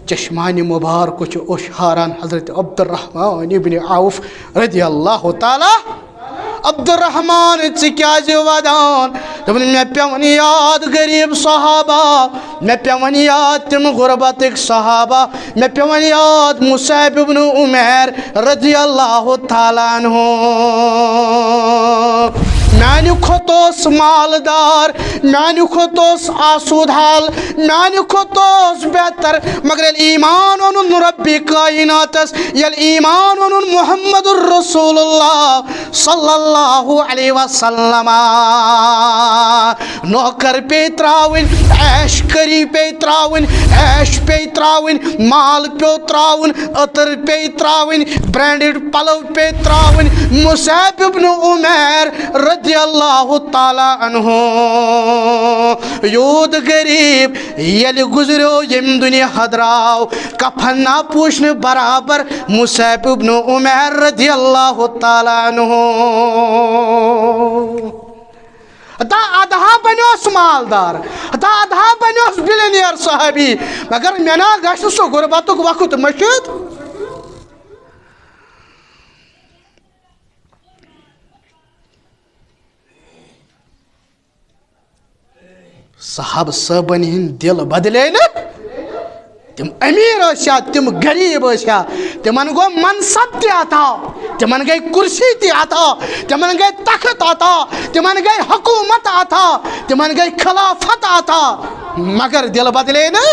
چشمان مبارک اوشہاران حضرت عبد الرحمن ابن عوف رضی اللہ تعالی عبد الرحمن ژکیازِ ودان دپن مے پیون یاد غریب صحابہ مے پیون یاد تم غربتک صحابہ مے پیون یاد مصعب ابن عمیر رضی اللہ تعالیٰ عنہ میانہ کھوتوس مالدار میانہ کھوتوس آسود حال میانہ کھوتوس بہتر مگر ایمان اونن ربی کائناتس یل ایمان اونن محمد الرسول اللہ صلی اللہ علیہ وسلم نوکر پہ تراؤن عیش کری پہ تراؤن عیش پہ تراؤن مال پہ تراؤن عطر پہ تراؤن برانڈڈ پلو پہ تراؤن مصعب ابن عمیر رضی اللہ تعالیٰ عنہ یود غریب یل گزریو یم دنیا حدراو کفن نہ پوشن برابر مصعب ابن عمیر رضی اللہ تعالیٰ عنہ تا آدھا بنیوس مالدار تا آدھا بنیوس بلینیر صحابی مگر مینا گشت سو غربتک وقت مشید صحاب صٲبن ہند دل بدلے نا تم امیر ٲسیا تم غریب ٲسیا تمن گو منصب تہِ عطا تمن گئی کرسی تہِ عطا تمن گئی تخت عطا تمن گئی حکومت عطا تمن گئی خلافت عطا مگر دل بدلے نا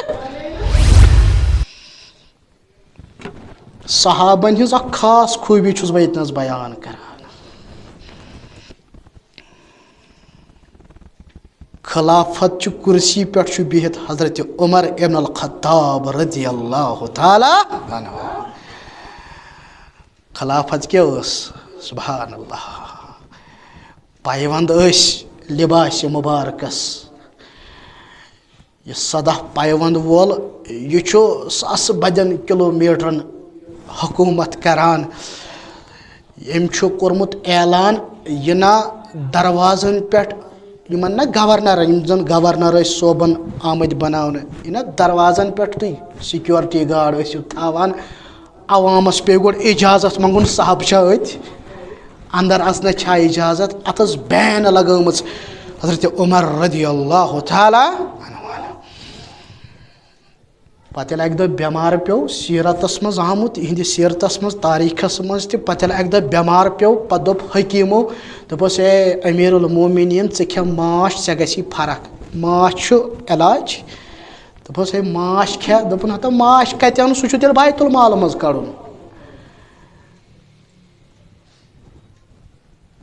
صحابن ہز اکھ خاص خوبی چھس بہٕ ییٚتنس بیان کران خلافت چھ کرسی پہ بہت حضرت عمر ابن الخطاب رضی اللہ تعالی عنہ خلافت کیا سبحان اللہ پائیوند لباس مبارکس یہ 17 پائیوند وول یہ ساس بدین کلومیٹرن حکومت کران یم کورمت اعلان یہ نا دروازن پہ یمن نا گورنر یم زن گورنر صوبن آمد بناون یہ دروازن پہ تھی سیکورٹی گارڈ تھاوان عوامس پہ گوڑ اجازت منگن صاحب ات اندر اژنس چھا اجازت اتس بین لگٲمٕژ حضرت عمر رضی اللہ تعالی پتہ ییٚلہِ اکہِ دۄہ بٮ۪مار پیوٚو سیرتس منٛز آمُت یِہنٛدِ سیرتس منٛز تاریٖخس منٛز تہِ پتہ ییٚلہِ اکہِ دۄہ بٮ۪مار پیوٚو پتہٕ دوٚپ حکیٖمو دوٚپُس اے أمیٖر المومنیٖن ژٕ کھےٚ ماچھ ژےٚ گژھی فرق ماچھ چھُ علاج دوٚپُس ہے ماچھ کھےٚ دوٚپُن ہتا ماچھ کتہِ اَنہٕ سُہ چھُ تیٚلہِ بیت المال منٛز کڑُن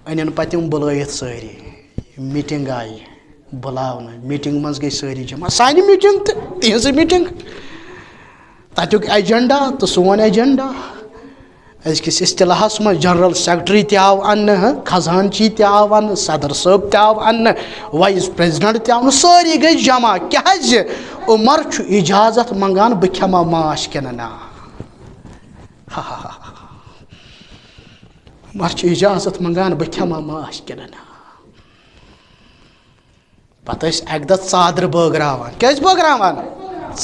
أنِن پتہٕ تِم بُلٲیِتھ سٲری میٖٹِنٛگ آیہِ بُلاونہٕ میٖٹِنٛگ منٛز گٔے سٲری جمع سانہِ میٖٹِنٛگ تہٕ تِہنٛزِ میٖٹِنٛگ تتیُک ایجنڈا تو سون ایجنڈا أزکِس اصطلاحس منٛز جنرل سیکرٹری تہِ آو اننہٕ خزانچی تہِ آو اننہٕ صدر صٲب تہِ آو اننہٕ وایس پریزیڈنٹ تہِ آو سٲری گٔے جمع کیازِ عمر چھُ اجازت منگان بہٕ کھٮ۪ما ماچھ کِنہٕ نہ عمر چھُ اجازت منگان بہٕ کھٮ۪ما ماچھ کِنہٕ نہ پتہٕ ٲسۍ اکہِ دۄہ ژادرٕ بٲگراوان کیٛازِ بٲگراوان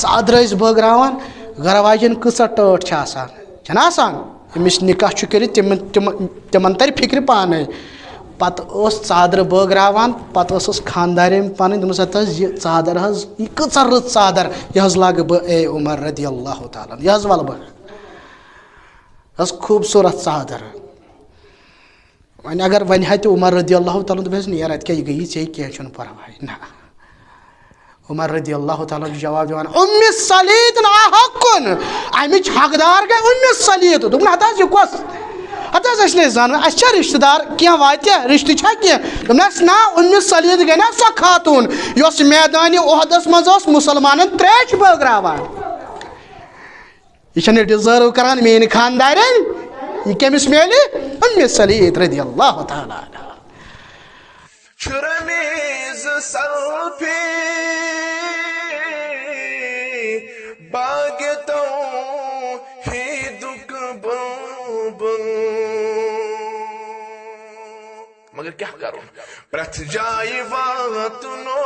ژادرٕ ٲسۍ بٲگراوان گھر واجٮ۪ن کۭژاہ ٹٲٹھ چھِ آسان چھَنہ آسان أمِس نِکاح چھُ کٔرِتھ تِمن ترِ فِکرِ پانے پتہٕ ٲس ژادرٕ بٲگراوان پتہٕ ٲسٕس خاندارٮ۪ن پنٕنۍ دوٚپمَس ہتا حظ یہِ ژادر حظ یہِ کۭژاہ رٕژ ژادر یہِ حظ لاگہٕ بہٕ اے عمر رضی اللہ تعالیٰ یہِ حظ وَلہٕ بہٕ حظ خوٗبصوٗرت ژادر وۄنۍ اگر وۄنۍ ہا تہِ عمر رضی اللہ تعالیٰ دوٚپہس نیر اَتہِ کیٛاہ یہِ گٔیی ژےٚ کینٛہہ چھُنہٕ پرواے نہ عمر رضی اللہ تعالیٰ جواب دِوان صلیٖد حقُن امِچ حقدار گٔے صلیٖد دوٚپُن ہتا حظ یہِ کۄس ہتا حظ أسۍ نہٕ زانان اَسہِ چھا رِشتہٕ دار کینٛہہ واتہِ رِشتہٕ چھا کینٛہہ دوٚپنَس نہ صلیٖد گٔے نا سۄ خاتوٗن یۄس میدانہِ اُحدس منٛز ٲس مُسلمانن ترٛیش بٲگراوان یہِ چھَنہٕ ڈِزٲرٕو کران میٛٲنۍ خاندارٮ۪ن یہ کمس میلہِ صلیٖد رضی اللہ تعالیٰ مگر کیا کروں پرٛٮ۪تھ جایہِ واتنو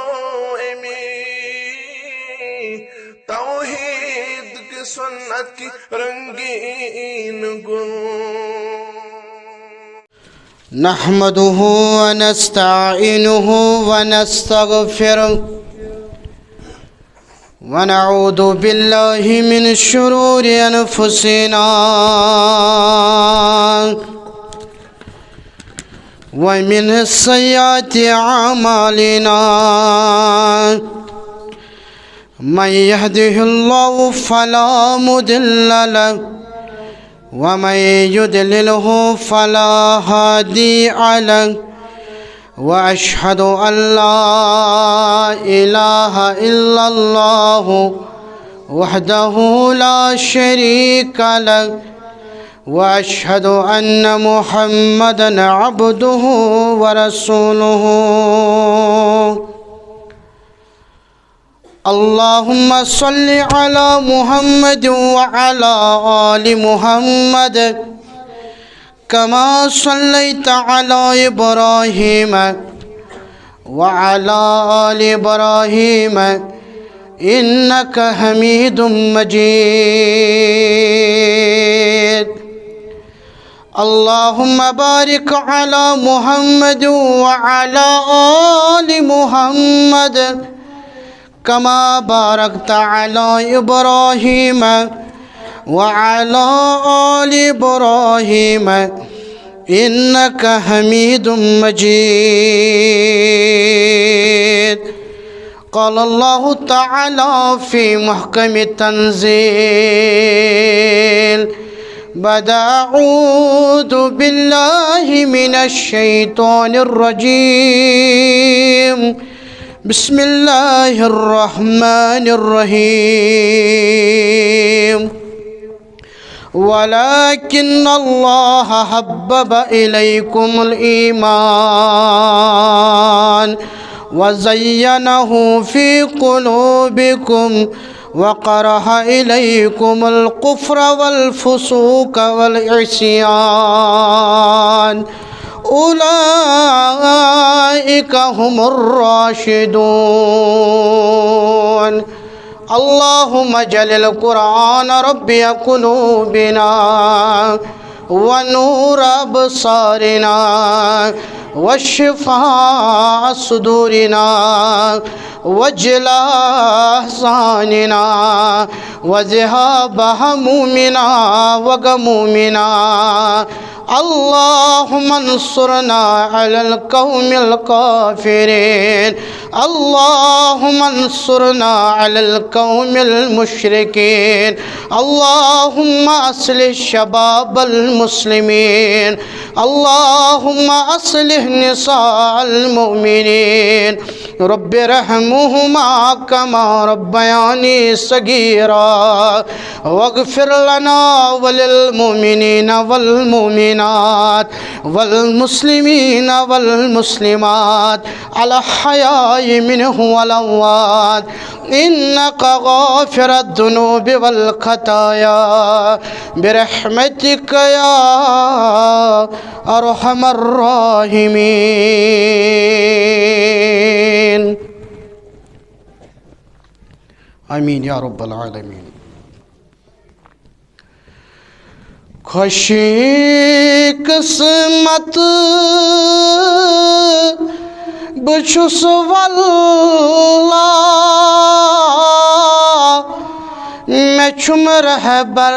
امی توحیٖد سنت کی رنگین گل نحمده ونستعينه ونستغفره ونعوذ بالله من شرور أنفسنا ومن سيئات أعمالنا من يهده الله فلا مضل له ومن يضلله فلا هادي له وأشهد أن لا إله إلا الله وحده لا شريك له وأشهد أن محمدًا عبده ورسوله اللهم صل على محمد وعلى آل محمد كما صليت على إبراهيم وعلى آل إبراهيم إنك حميد مجيد اللهم بارك على محمد وعلى آل محمد كما باركت على إبراهيم وعلى آل إبراهيم إنك حميد مجيد قال الله تعالى في محكم التنزيل بعد أعوذ بالله من الشيطان الرجيم بسم الله الرحمن الرحيم ولكن الله حبب إليكم الإيمان وزينه في قلوبكم وكره إليكم الكفر والفسوق والعصيان أولئك هم الراشدون اللهم اجعل القرآن ربي قلوبنا ونور أبصارنا وشفاء صدورنا وجلاء أحزاننا وذهاب همومنا وغمومنا اللهم انصرنا على القوم الكافرين اللهم انصرنا على القوم المشركين اللهم أصلح شباب المسلمين اللهم أصلح نساء المؤمنين رب ارحمهما كما ربياني صغيرا واغفر لنا وللمؤمنين والمؤمنات والمسلمين والمسلمات الأحياء منهم والأموات إنك غافر الذنوب والخطايا برحمتك يا أرحم الراحمين آمين يا رب العالمين خوشی قسمت بچھس واللہ میں چھم رہبر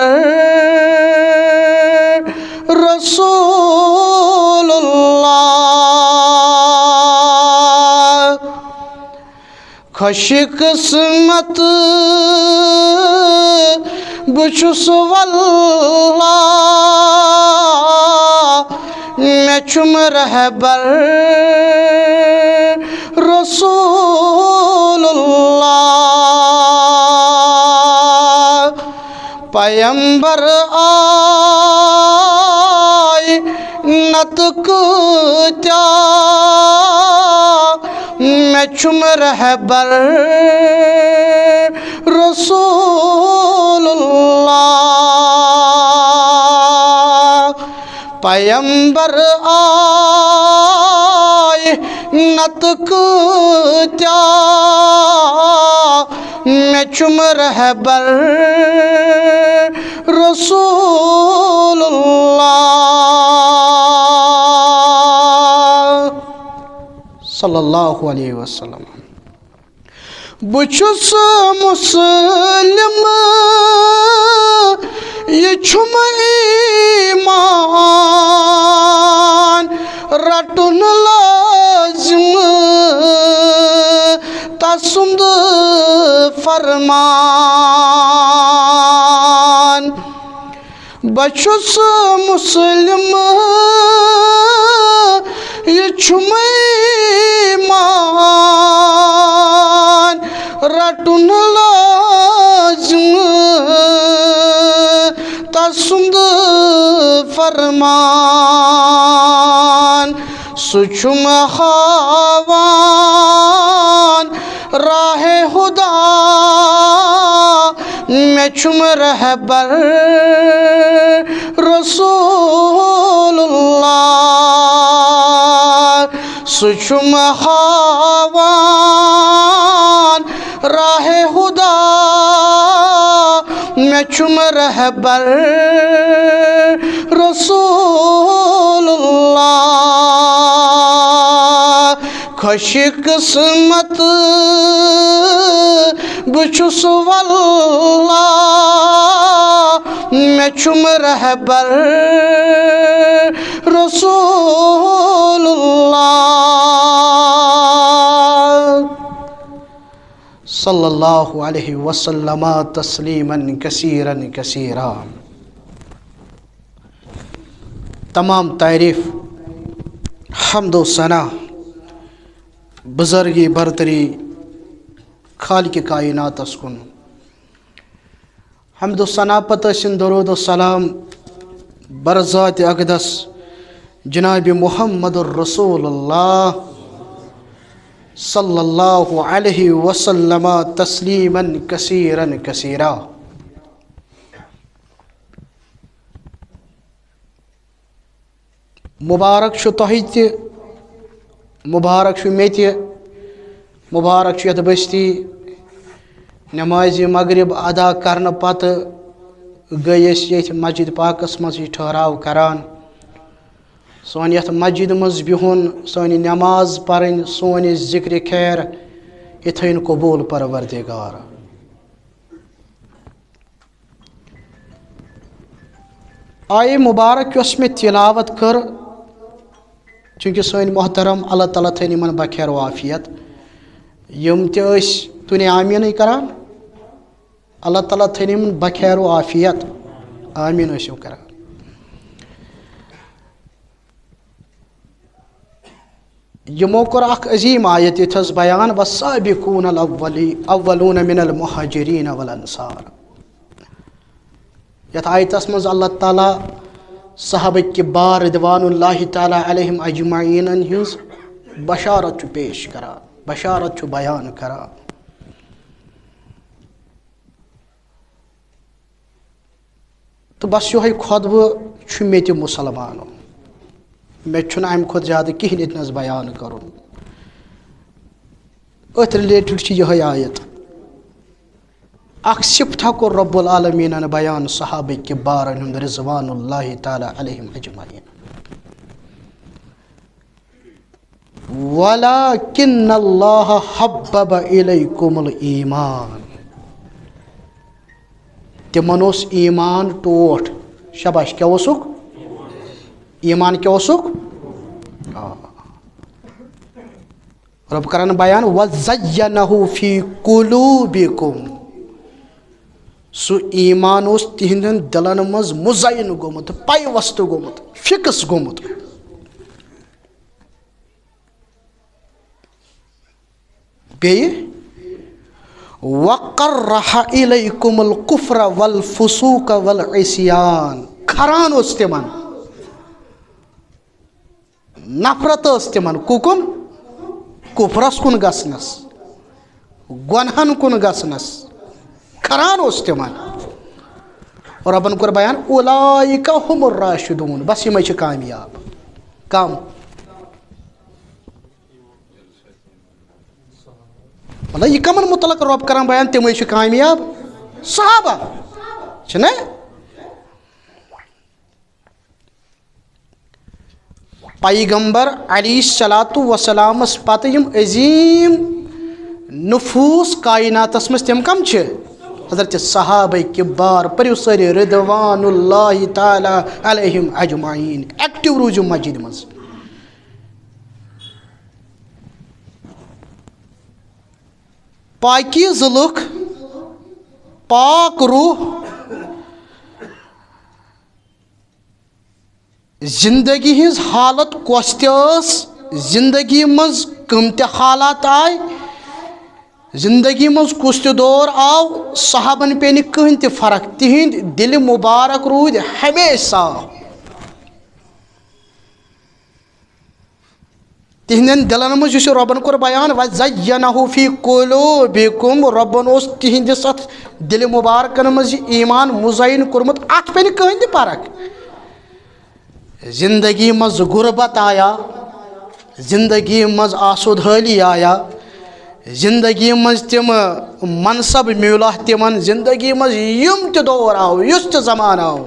رسول اللہ خوشی قسمت بچھس واللہ میں چھم رہبر رسول اللہ پیمبر آئی نتک تیا میں چھم رہبر رسول اللہ پیمبر آئے نتک تیا میں چھم رہبر رسول اللہ صلی اللہ علیہ وسلم بچس مسلم یہ چھم ایمان رٹن لازم تسند فرمان بچس مسلم یہ چھم ایمان رٹن لازم تسند فرمان سچم خواان راہ خدا میں چھم رہبر رسول اللہ سچم خواان راہ خدا میں چھم رہبر رسول اللہ خوش قسمت بچس واللہ میں چھم رہبر رسول اللہ صلی اللہ علیہ وسلم تسلیما کثیرا کثیرا تمام تعریف حمد و ثنا بزرگی برتری خالق کائنات اسکن حمد و ثنا پتہ سن درود و سلام برذات اقدس جناب محمد الرسول اللہ صلی اللہ علیہ وسلم تسلیما کثیرا کثیرا مبارک چھو تۄہہِ تہِ مبارک چھو مےٚ تہِ مبارک چھو یتھ بستی نماز مغرب ادا کرنہٕ پتہٕ گٔے أسۍ ییٚتہِ مسجد پاکس منٛز یہِ ٹھہراو کران سون یتھ مسجد منٛز بِہُن سٲنۍ نماز پرٕنۍ سون یہِ ذکر خیر یہِ تھٲیِن قبوٗل پروردگار آیے مبارک یۄس مےٚ تلاوت کٔر چونکہ سٲنۍ محترم اللہ تعالیٰ تھٲیِن یِمن بخیر و عافیت یِم تہِ ٲسۍ تُہۍ آمیٖنٕے کران اللہ تعالیٰ تھٲیِن یِمن بخیر و عافیت آمیٖن ٲسِو کران یِمو کوٚر اکھ عظیٖم آیت ییٚتہِ حظ بیان والسابقون الاولون من المہاجرین والانصار یتھ آیتس منٛز اللہ تعالیٰ صحابہ کبار رضوان اللہ تعالیٰ علیہم اجمعین ہنٛز بشارت چھُ پیش کران بشارت چھُ بیان کران تہٕ بس یِہوے خۄطبہٕ چھُ مےٚ تہِ مُسلمانو مےٚ چھُنہٕ امہِ کھۄتہٕ زیادٕ کِہیٖنۍ ییٚتنس بیان کرُن أتھۍ رِلیٹڈ چھِ یِہوے آیت اکھ صفتہ کوٚر رب العالمیٖنن بیان صحابہ کبارن ہُنٛد رضوان اللہ تعالیٰ علیہم اجمعین ولکن اللہ حبب الیکم الایمان تمن اوس ایمان ٹوٹھ شباش کیا اوسُکھ ایمان کیا اوسُکھ رب کران بیان وزینہ فی قلوبکم سُہ ایمان اوس تِہنٛدٮ۪ن دِلن منٛز مُزین گوٚمُت پیوستہٕ گوٚمُت فِکس گوٚمُت بیٚیہِ وقرح الیکم الکفر والفسوق والعصیان کھران اوس تِمن نفرت ٲس تِمن کُکُن کُفرس کُن گژھنس گۄنہن کُن گژھنس کھران اوس تِمن ربن کوٚر بیان اولئک ہم الراشدون بس یِمے چھِ کامیاب کم مطلب یہ کمن متعلق رب کران بیان تِمے چھِ کامیاب صحابہ چھِنہ پیغمبر علیہ الصلوۃ والسلام پتہ یم عظیم نفوس کائنات مز تم کم چھ حضرت صحابہ کبار پریو ساری رضوان اللہ تعالی علیہم اجمعین ایکٹیو روزو مسجد مز پاکیز لُکھ پاک روح زندگی ہز حالت کس تس زندگی مز کم تہ حالات آئے زندگی مز کس تہ دور آو صحابن پہ نہ کہین تہ فرق تہند دل مبارک رود ہمیشہ صاف تہندین دلن مز اس ربن کور بیان وزینہ فی قلوبکم ربن اس تہندس ات دل مبارکن مز ایمان مزین کورمت ات پہ نہ کہین تہ فرق زندگی مز غربت آیا زندگی مز آسود حالی آیا زندگی مز تم منصب میولا تمن زندگی مز یم تہ دور آو یس تہ زمان آو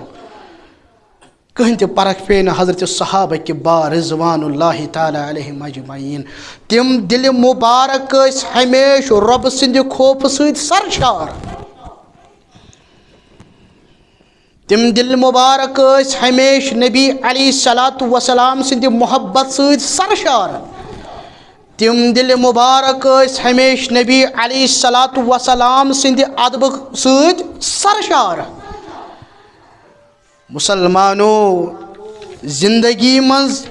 کہیں تہ پرکھ پے نہ حضرت صحابہ کبار رضوان اللہ تعالی علیہم اجمعین تم دل مبارک اس ہمیش رب سند خوف سید سرشار تم دل مبارک اس ہمیش نبی علیہ الصلوۃ والسلام سند محبت سید سرشار تم دل مبارک اس ہمیش نبی علیہ الصلوۃ والسلام سند ادب سید سرشار مسلمانو زندگی مز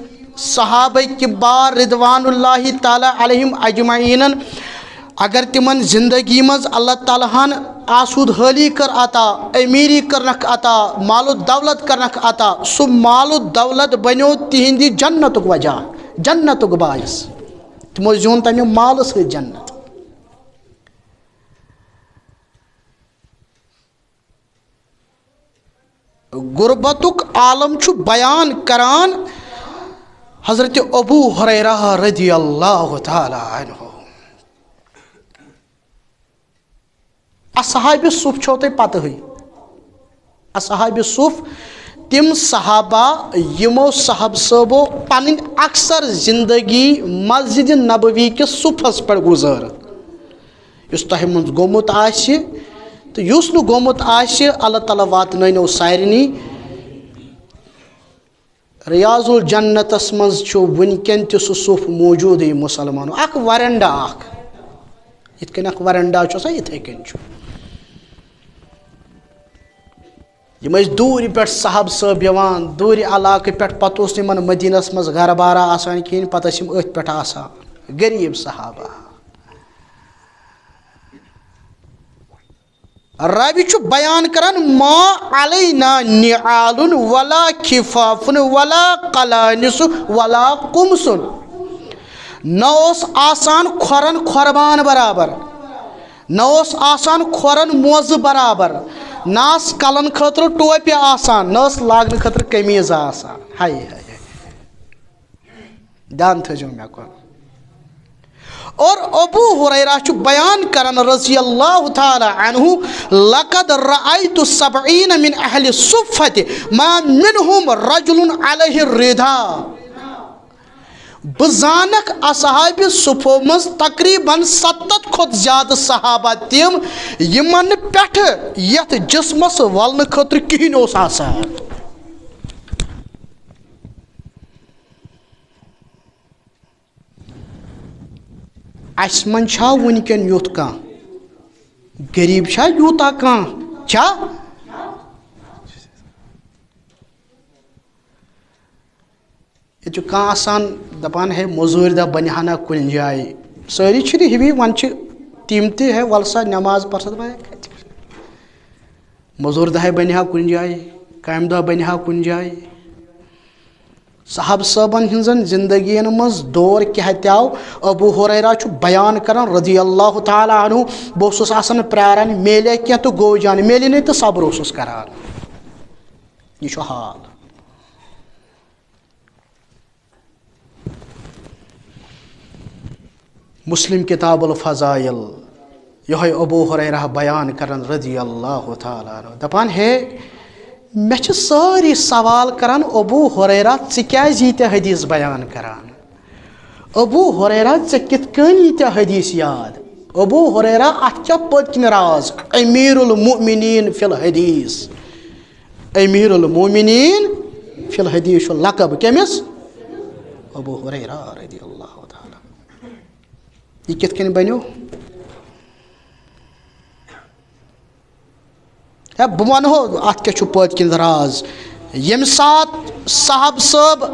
صحابہ کبار رضوان اللہ تعالی علیہم اجمعین اگر تمن زندگی مز اللہ تعالیٰ ہن آسود حالی کر عطا امیری کرنک عطا مال و دولت کرنک عطا سو مال و دولت بنیو تہندی جنتک وجہ جنتک باعث تمو زیون تمہ مال سۭتۍ جنت غربتک عالم چھُ بیان کران حضرت ابو ہریرہ رضی اللہ تعالی عنہ اصحاب صف چھو تہ پتہ ہی اصحاب صف تم صحابہ یمو صحاب صوبو پن اکثر زندگی مسجد نبوی کے صفس پر گزار اس تہ من گومت آسہِ تو یس نو گومت آسہِ اللہ تعالیٰ واتنٲینو سارنی ریاض الجنتس مز ونکن تہ سہ صف موجود مسلمانو اخ ورنڈا اخ یت کن اخ ورنڈا چھ آسان یتھے کن چھ یم دور پہ صحاب صٲب یوان دور علاقہ پہ پتہ اوس نمن مدینس مز گھر بارہ آسان کہین پتہ ٲسۍ یم اتھ پہ آسان غریب صحابہ رابی چھُ بیان کران ما علینا نعال ولا خفاف ولا قلانس ولا قمص نہ اوس آسان کھۄرن کھۄربان برابر نہ اوس آسان کھۄرن موزٕ برابر نہ ٲس کلن خٲطرٕ ٹوپہِ آسان نہ ٲس لاگنہٕ خٲطرٕ قمیٖض آسان ہاے ہاے دھیان تھٲیزیو مےٚ کُن اور ابو ہریرہ چھُ بیان کران رضی اللہ تعالی عنہ لقد رأیت 70 من اہل الصفۃ ما منہم رجل علیہ الردھا بہ زانکھ اصحاب صفو مز تقریباً 70 کھۄتہٕ زیادٕ صحابہ تم یمن پٮ۪ٹھ یتھ جسمس ولنہٕ خٲطرٕ کہیٖنۍ اوس آسان اس من چھا ونکن یوت کان غریب چھا یوتا کان چھا یہ کان آسان دپان ہے مزور دہ بنہانا کن جائے ساری چھری ہی ون تم تہ ہے ولسا نماز پرسد بھائی مزور دہ بنہا کن جائے کامہ دہ بنہا کن جائے صحاب صٲبن ہنزن زندگین مز دور کیا تیاو ابو ہریرہ چھُ بیان کران رضی اللہ تعالی عنہ بہ اوسُس آسان پراران میلے کینٛہہ تہٕ گوٚو جان میلہِ نہٕ تہٕ صبر اوسُس کران یہ چھُ حال مسلم کتاب الفضائل یہ ابو ہریرہ بیان کران رضی اللہ تعالی عنہ دپان ہے مے چھ ساری سوال کران ابو ہریرہ ژٕ کیازِ ییٖتیٛاہ حدیث بیان کران ابو ہریرہ ژےٚ کِتھ کٔنۍ ییٖتیٛاہ حدیث یاد ابو ہریرہ اتھ کیٛاہ پٔتکِنۍ راز امیر المؤمنین فی الحدیث امیر المؤمنین فی الحدیث چھُ لقب کٔمِس ابو ہریرہ رضی اللہ تعالیٰ یہ کِتھ کٔنۍ بنیو ہے بہٕ ونہو اتھ کیٛاہ چھُ پٔتکِنۍ راز ییٚمہِ ساتہٕ صاحب صٲب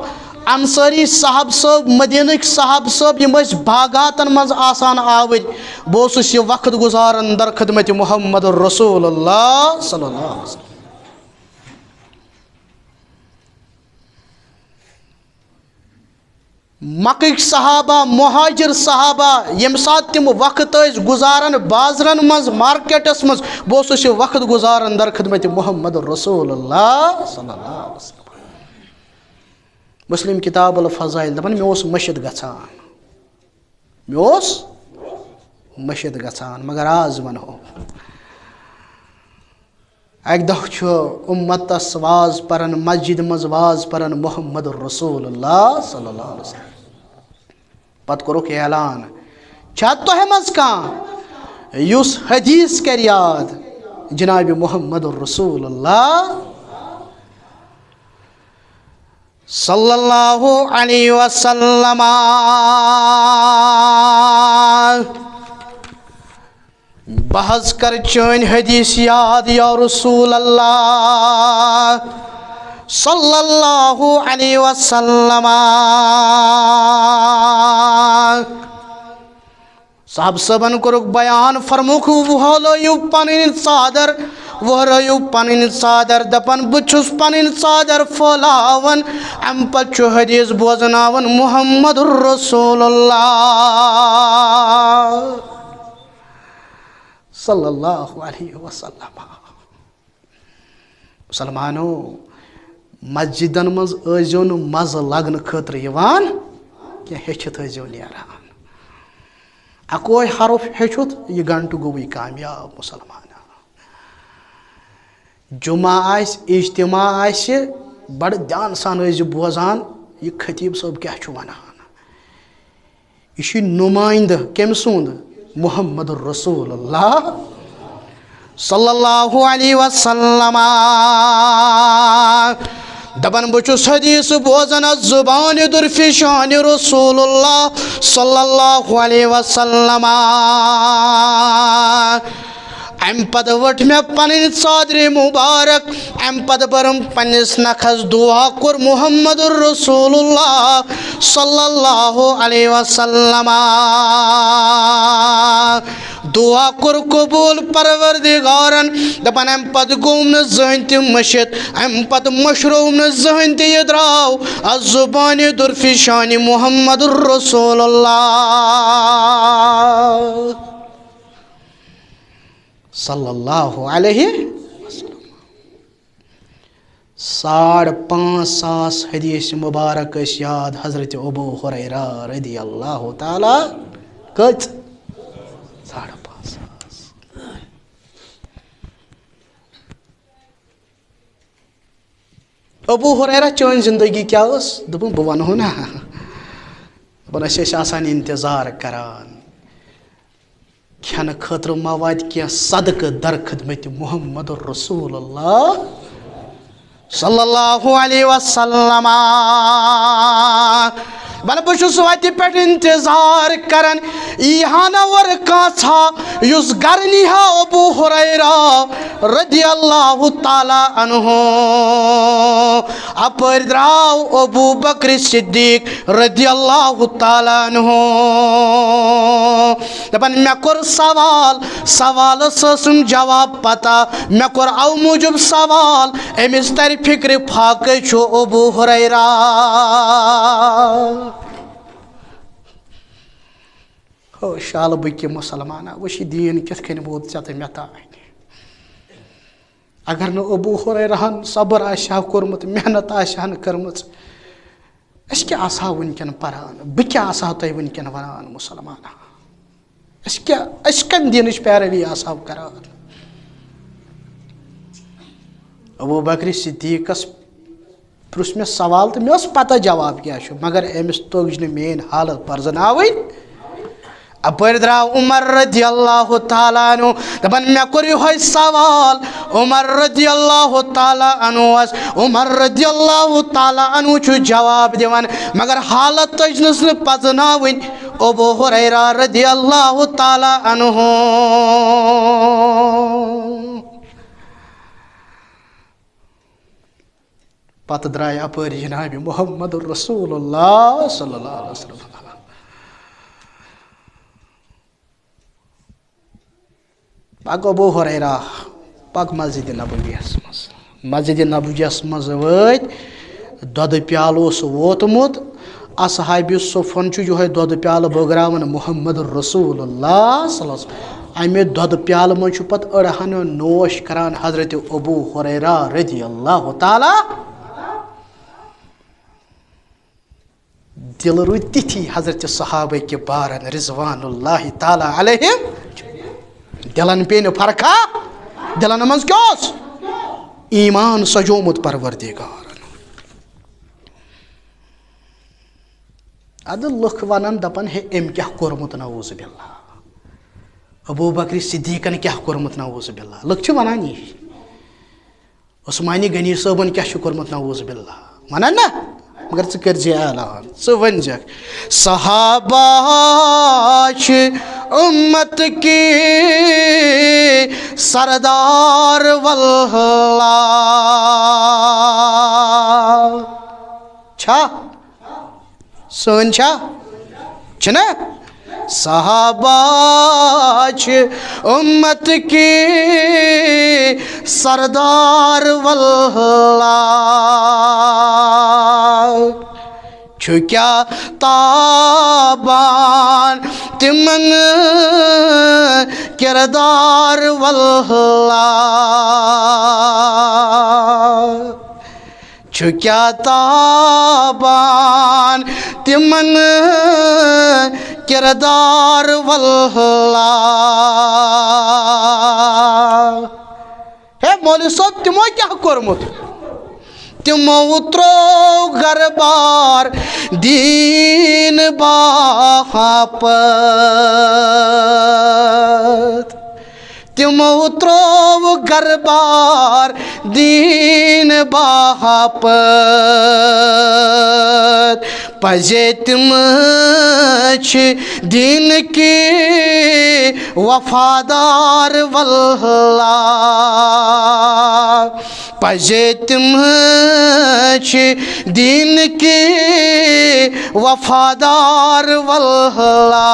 انصاری صاحب صٲب مدیٖنٕکۍ صاحب صٲب یِم ٲسۍ باغاتن منٛز آسان آوٕرۍ بہٕ اوسُس یہِ وقت گُزاران در خدمتِ محمد رسول اللہ صلی اللہ علیہ وسلم مکٕکۍ صحابہ مہاجر صحابہ ییٚمہِ ساتہٕ تِم وقت ٲسۍ گُزاران بازرن منٛز مارکیٹس منٛز بہٕ اوسُس یہِ وقت گُزاران در خدمتِ محمد رسول اللہ صلی اللہ علیہ وسلم مسلم کتاب الفضائل دپان مےٚ اوس مٔشِد گژھان مےٚ اوس مٔشِد گژھان مگر آز ونہو اکہِ دۄہ چھُ اُمتس واز پران مسجد منٛز واز پران محمد رسول اللہ صلی اللہ علیہ وسلم پتہٕ کوٚرُکھ اعلان چھا تۄہہِ منٛز کانٛہہ یُس حدیث کرِ یاد جناب محمد رسول اللہ صلی اللہ علیہ وسلم بہٕ حظ کر چٲنۍ حدیث یاد یا رسول اللہ صلی اللہ علیہ وسلم صاحب صٲبن کوٚرُکھ بیان فرمووُکھ وہلٲیِو پنٕنۍ ژادر وہرٲیِو پنٕنۍ ژادر دپان بہٕ چھُس پنٕنۍ ژادر پھٲلاوان امہِ پتہٕ چھُ حدیث بوزناوان محمد رسول اللہ صلی اللہ علیہ وسلم مسلمانو مسجدن منٛز ٲسۍزیو نہٕ مزٕ لگنہٕ خٲطرٕ یِوان کینٛہہ ہیٚچھِتھ ٲسۍزیو نیران اکوے حرف ہیٚچھُتھ یہِ گنٹہٕ گوٚوٕے کامیاب مسلمان جمعہ آسہِ اجتماع آسہِ بڑٕ دھیان سان ٲسۍزِ بوزان یہِ خطیب صٲب کیٛاہ چھُ ونان یہِ چھُ نُمٲیندٕ کٔمۍ سُنٛد محمد رسول اللہ صلی اللہ علیہ وسلم دپان بہٕ چھُس حدیث بوزان زبانہِ درفشانِ رسول اللہ صلی اللہ علیہ وسلم امہِ پتہٕ ؤٹ مےٚ پنٕنۍ ژادرِ مُبارک امہِ پتہٕ بٔرٕم پننِس نکھس دعا کوٚر محمد رسول اللہ صلی اللہ علیہ وسلم دعا کوٚر قبوٗل پروردگارن دپان امہِ پتہٕ گوٚوم نہٕ زٕہٕنۍ تہِ مٔشِد امہِ پتہٕ مٔشرووُم نہٕ زٕہٕنۍ تہِ یہِ درٛاو از زُبانہِ درفشانِ محمد رسول اللہ صلی اللہ علیہ وسلم 5,500 حدیث مبارک ٲسۍ یاد حضرت ابو ہریرہ رضی اللہ تعالیٰ کٔژ 5,500 ابو ہریرہ چٲنۍ زندگی کیٛاہ ٲس دوٚپُن بہٕ ونہو نا دپان أسۍ ٲسۍ آسان انتظار کران کھٮ۪نہٕ خٲطرٕ ما واتہِ کینٛہہ صدقہٕ در خدمتِ محمد رسول اللہ صلی اللہ علیہ وسلم بل بہٕ چھُس وتہِ پٮ۪ٹھ انتظار کران یی ہا نہ اورٕ کانٛژھا یُس گرٕ نی ہا ابو ہریرہ رضی اللہ تعالیٰ عنہ اپٲرۍ درٛاو ابو بکر صدیق رضی اللہ تعالیٰ عنہ دپان مےٚ کوٚر سوالس ٲسٕم جواب پتہ مےٚ کوٚر او موٗجوٗب سوال أمِس ترِ فکرِ فاقے چھُ ابو ہریرہ ہو شالہٕ بٕکہِ مُسلمانا وٕچھ یہِ دیٖن کِتھ کٔنۍ ووت ژےٚ تہٕ مےٚ تانۍ اگر نہٕ ابو ہریرہن صبر آسہِ ہا کوٚرمُت محنت آسہِ ہا نہٕ کٔرمٕژ أسۍ کیٛاہ آسہٕ ہاو وٕنکٮ۪ن پران بہٕ کیٛاہ آسہٕ ہاو تۄہہِ وٕنکٮ۪ن ونان مُسلمانا أسۍ کمہِ دیٖنٕچ پیروی آسہٕ ہاو کران ابو بکر صدیقس پرس میں سوال تو مے پتہ جواب کیا مگر امس توج مین حالت پرزناوین اپر درا عمر رضی اللہ تعالیٰ عنہ دپان مے کور یہ سوال عمر رضی اللہ تعالیٰ عنہ عمر رضی اللہ تعالیٰ عنہ جواب دیوان مگر حالت تجنس پزناوین ابو ہریرہ رضی اللہ تعالیٰ عنہ پتہ درائے اپر جناب محمد رسول اللہ صلی اللہ علیہ وسلم پاک ابو ہریرہ پاک مسجد نبویس مسجد نبویس مز وٲتۍ دۄدٕ پیالہٕ اوس ووتمُت اصحابِ صفن چھُ یِہوے دۄدٕ پیالہٕ بٲگراوان محمد رسول اللہ صلی اللہ علیہ وسلم امہِ دۄدٕ پیالہٕ منٛز چھُ پتہٕ أڑہن نوش کران حضرت ابو ہریرہ رضی اللہ تعالیٰ دل روٗدۍ تِتھی حضرت صحابہ کے بارن رضوان اللہ تعالیٰ علیہم دلن پے نہٕ فرقا دلن منٛز کیٛاہ اوس ایمان سجومُت پروردگارن ادٕ لُکھ ونان دپان ہے أمۍ کیٛاہ کوٚرمُت نعوذ باللہ ابو بکر صدیقن کیٛاہ کوٚرمُت نعوذ باللہ لُکھ چھِ ونان یہِ عثمانی غنی صٲبن کیٛاہ چھُ کوٚرمُت نعوذ باللہ ونان نا مگر ژٕ کٔرۍ زِ اعلان ژٕ ؤنۍزٮ۪کھ صحابہ چھِ امت کی سردار واللہ چھا سٲنۍ چھا چھِنا صحابہ چھِ امت کی سردار واللہ چھُ کیا تابان تمن کردار واللہ چھُ کیا تابان تمن کردار واللہ ہے مولوی صاحب تمو کیا کوٚرمُت تمو ترو گھر بار دین باپت تمو ترو گھر بار دین باپت پزے تم چھ دین کی وفادار واللہ پزے تم چھ دین کی وفادار واللہ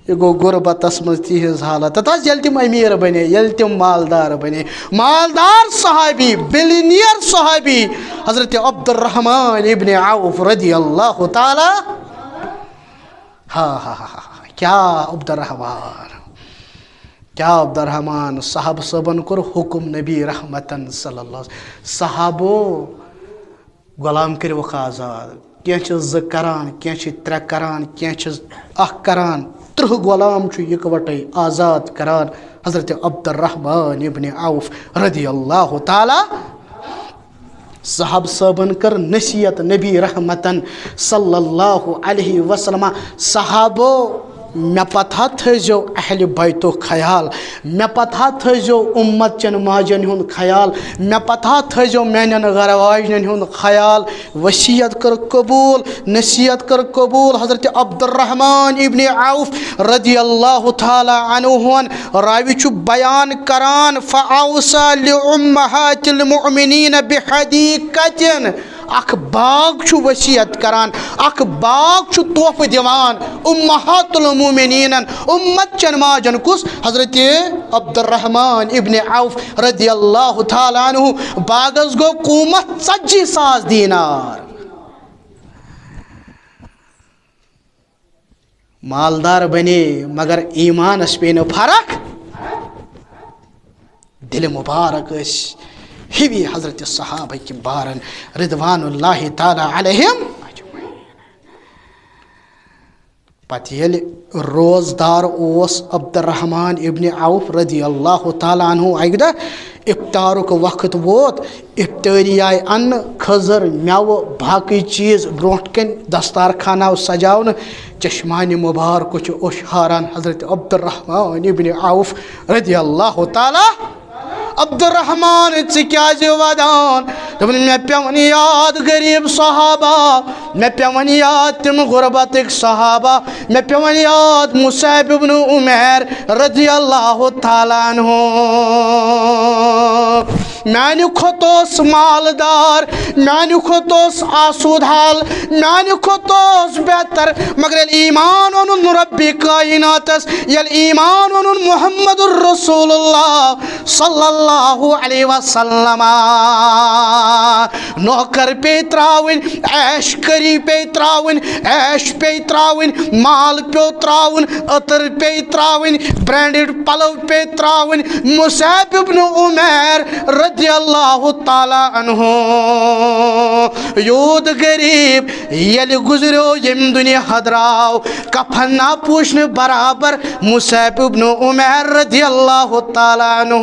یہ گو غربتس مز تہذ حالت تس یل تم امیر بنے یل تم مالدار بنے مالدار صحابی بلینئر صحابی حضرت عبد الرحمن ابن عوف رضی اللہ تعالی کیا عبد الرحمن صاحب صبن کور حکم نبی رحمتن صلی اللہ علیہ وسلم صحابو غلام کروکھ آزاد کی ز کران کی ترے کران کی اخ کران 30 غلام اکوٹے آزاد کران حضرت عبد الرحمن ابن عوف رضی اللہ تعالی صاحب صابن کر نصیحت نبی رحمتن صلی اللہ علیہ وسلم صحابو مے پتہ تھزو اہل بیتو خیال مے پتہ تھزو امت چن ماجن ہند خیال مے پتہ تھزو میانن گھر واجن ہند خیال وصیت کر قبول نصیحت کر قبول حضرت عبد الرحمن ابن عوف رضی اللہ تعالی عنہ راوی چھ بیان کران فاوصى لامہات المؤمنین بحدیقۃ اخ باغ چھ وصیت کران اخ باغ چھ تحفہ دیوان امہات المؤمنین امت چن ماجن کس حضرت عبد الرحمن ابن عوف رضی اللہ تعالی عنہ باغس گو قومت 40,000 دینار مالدار بنے مگر ایمانس پے نہ فرق دل مبارک اس ہی حضرت صحابہ کی بارن رضوان اللہ تعالی علیہم پتہ یل روزدار اوس عبد الرحمن ابن عوف رضی اللہ تعالیٰ عنہ اکہ دہ افطارک وقت ووت افطاری آئی ان کھزر میو باقی چیز برونٹ کن دستارخانہ سجاون چشمان مبارک اوشہاران حضرت عبد الرحمن ابن عوف رضی اللہ تعالیٰ عبد الرحمن ژکیازِ ودان دپن مے پیون یاد غریب صحابہ مے پیون یاد تم غربتک صحابہ مے پیون یاد مصعب ابن عمیر رضی اللہ تعالیٰ عنہ میانہ کھوتوس مالدار میانہ کھوتوس آسود حال میانہ کھوتوس بہتر مگر یل ایمان اونن رب کائناتس یل ایمان اونن محمد الرسول اللہ صلی اللہ علیہ وسلم نوکر پہ تراؤن عیش کری پہ تراؤن عیش پہ تراؤن مال پہ تراؤن عطر پہ تراؤن برانڈڈ پلو پہ تراؤن مصعب ابن عمیر رضی اللہ تعالیٰ عنہ یود غریب یل گزرو یم دنیا حدراو کفن نہ پوشن برابر مصعب ابن عمیر رضی اللہ تعالیٰ عنہ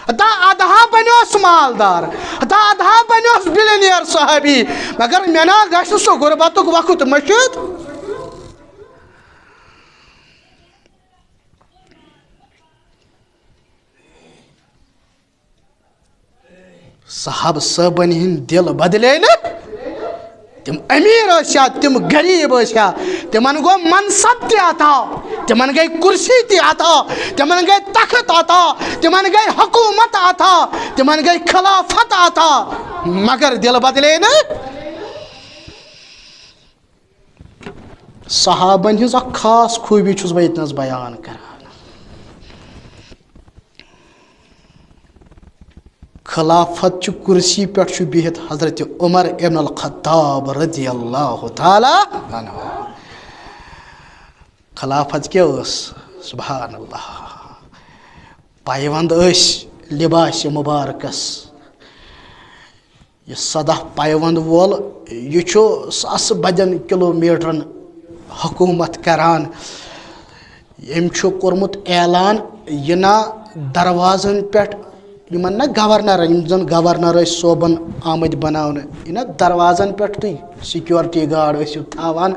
تا ادھا بنیوس مالدار تا ادھا بنیوس بلینئر صحابی مگر مینا گشت سو غربتک وقت مشید صاحب صٲبن ہند دل بدلے نا تم امیر ٲسیا تم غریب ٲسیا تمن گو منصب تہِ عطا تمن گئی کرسی تہِ عطا تمن گئی تخت عطا تمن گئی حکومت عطا تمن گئی خلافت عطا مگر دل بدلے نا صحابن ہز اکھ خاص خوبی چھس بہ یتنس بیان کران خلافت چھ کرسی پہ بہت حضرت عمر ابن الخطاب رضی اللہ تعالی عنہ خلافت کیا اس سبحان اللہ پائیوند اس لباس مبارکس یہ صدہ پائیوند وول یہ چھو ساس بدن کلومیٹرن حکومت کران یم چھو کرمت اعلان یہ نا دروازن پہ یمن نا گورنر یم زن گورنر صوبن آمد بناون یہ دروازن پہ تھی سیکورٹی گارڈ ٲسِو تھاوان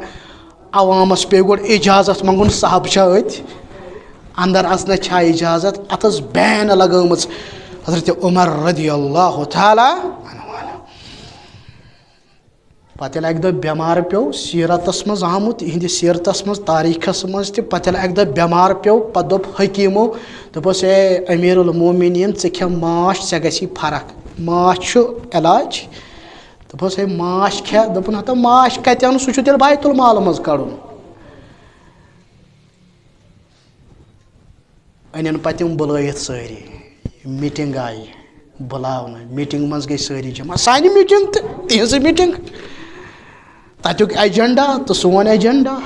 عوامس پہ گۄڈٕ اجازت منگُن صاحب چھا أتۍ اندر اژنس چھا اجازت اتھ ٲس بین لگٲمٕژ حضرت عمر رضی اللہ تعالیٰ پتہ ییٚلہِ اکہِ دۄہ بٮ۪مار پیوٚو سیرتس منٛز آمُت یِہنٛدِ سیرتس منٛز تاریٖخس منٛز تہِ پتہ ییٚلہِ اکہِ دۄہ بٮ۪مار پیوٚو پتہٕ دوٚپ حکیٖمو دوٚپُس اے امیر المومنیٖن ژٕ کھے ماچھ ژےٚ گژھی فرق ماچھ چھُ علاج دوٚپُس ہے ماچھ کھے دوٚپُن ہتا ماچھ کتہِ اَنہٕ سُہ چھُ تیٚلہِ بیت المال منٛز کڑُن أنِن پتہٕ یِم بُلٲیِتھ سٲری میٖٹنٛگ آیہِ بُلاونہٕ میٖٹنٛگ منٛز گٔے سٲری جمع سانہِ میٖٹنٛگ تہٕ تِہنٛزٕ میٖٹنٛگ تتیُک ایجنڈا تو سون ایجنڈا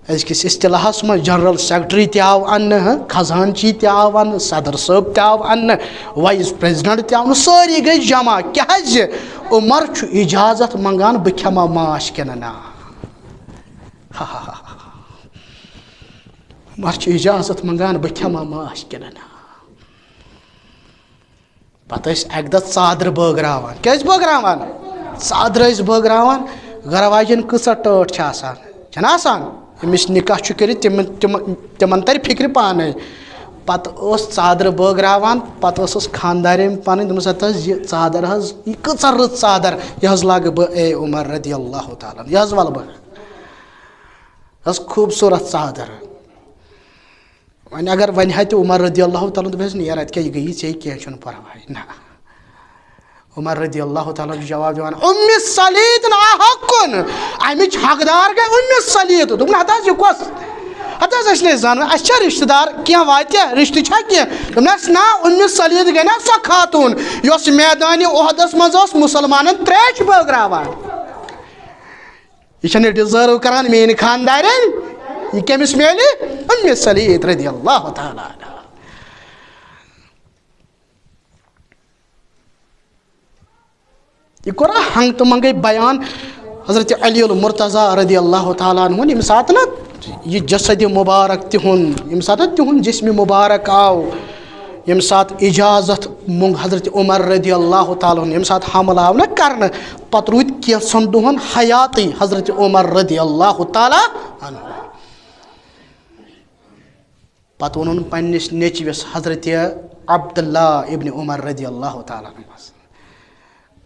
أزکِس اصطلاحس منٛز جنرل سیکرٹری تہِ آو اننہٕ خزانچی تہِ آو اننہٕ صدر صٲب تہِ آو اننہٕ وائس پریزیڈنٹ تہِ آو نہٕ سٲری گٔے جمع کیازِ عمر چھُ اجازت منگان بہٕ کھٮ۪ما ماچھ کِنہٕ نہ عمر چھُ اجازت منگان بہٕ کھٮ۪ما ماچھ کِنہٕ نہ پتہٕ ٲسۍ اکہِ دۄہ ژادرٕ بٲگراوان کیٛازِ بٲگراوان ژادرٕ ٲسۍ بٲگراوان گرٕ واجٮ۪ن کۭژاہ ٹٲٹھ چھِ آسان چھَنہ آسان ییٚمِس نِکاح چھُ کٔرِتھ تِمن ترِ فِکرِ پانے پتہٕ ٲس ژادرٕ بٲگراوان پتہٕ ٲسٕس خاندارٮ۪ن پنٕنۍ دوٚپمَس ہتا حظ یہِ ژادر حظ یہِ کۭژاہ رٕژ ژادر یہِ حظ لاگہٕ بہٕ اے عمر رضی اللہ تعالیٰ یہِ حظ وَلہٕ بہٕ یہِ ٲس خوٗبصوٗرت ژادر وۄنۍ اگر وۄنۍ ہا تہِ عمر رضی اللہ تعالیٰ دوٚپہس نیر اَتہِ کیٛاہ یہِ گٔیی ژےٚ کینٛہہ چھُنہٕ پرواے نہ عمر رضی اللہ تعالیٰ چھُ جواب دِوان اُمہِ صلیٖد حقُن امِچ حقدار گٔے اُمہِ صلیٖد دوٚپُن ہتا حظ یہِ کۄس ہتا حظ أسۍ نَے زانان اَسہِ چھا رِشتہٕ دار کینٛہہ واتہِ رِشتہٕ چھا کینٛہہ دوٚپنَس نہ اُمہِ صلیٖد گٔے نا سۄ خاتوٗن یۄس میدانہِ عہدس منٛز ٲس مُسلمانن ترٛیش بٲگراوان یہ چھنہٕ ڈِزٲرو کران میٲنۍ خاندارٮ۪ن یہ کٔمِس میلہِ اُمہِ صلیٖد رضی اللہ تعالیٰ عنہ یہ کوٚرا ہنٛگ تہٕ منٛگے بیان حضرت علی المرتضیٰ رضی اللہ تعالیٰ عنہ یم سات نا یہ جسد مبارک تہند یم سات تہند جسم مبارک آو یم سات اجازت منگ حضرت عمر رضی اللہ تعالیٰ عنہ یم سات حمل آو نا کرن پتہ رود کینژن دہن حیاتی حضرت عمر رضی اللہ تعالیٰ عنہ پتہ ونن پننس نیچوس حضرت عبداللہ ابن عمر رضی اللہ تعالیٰ عنہ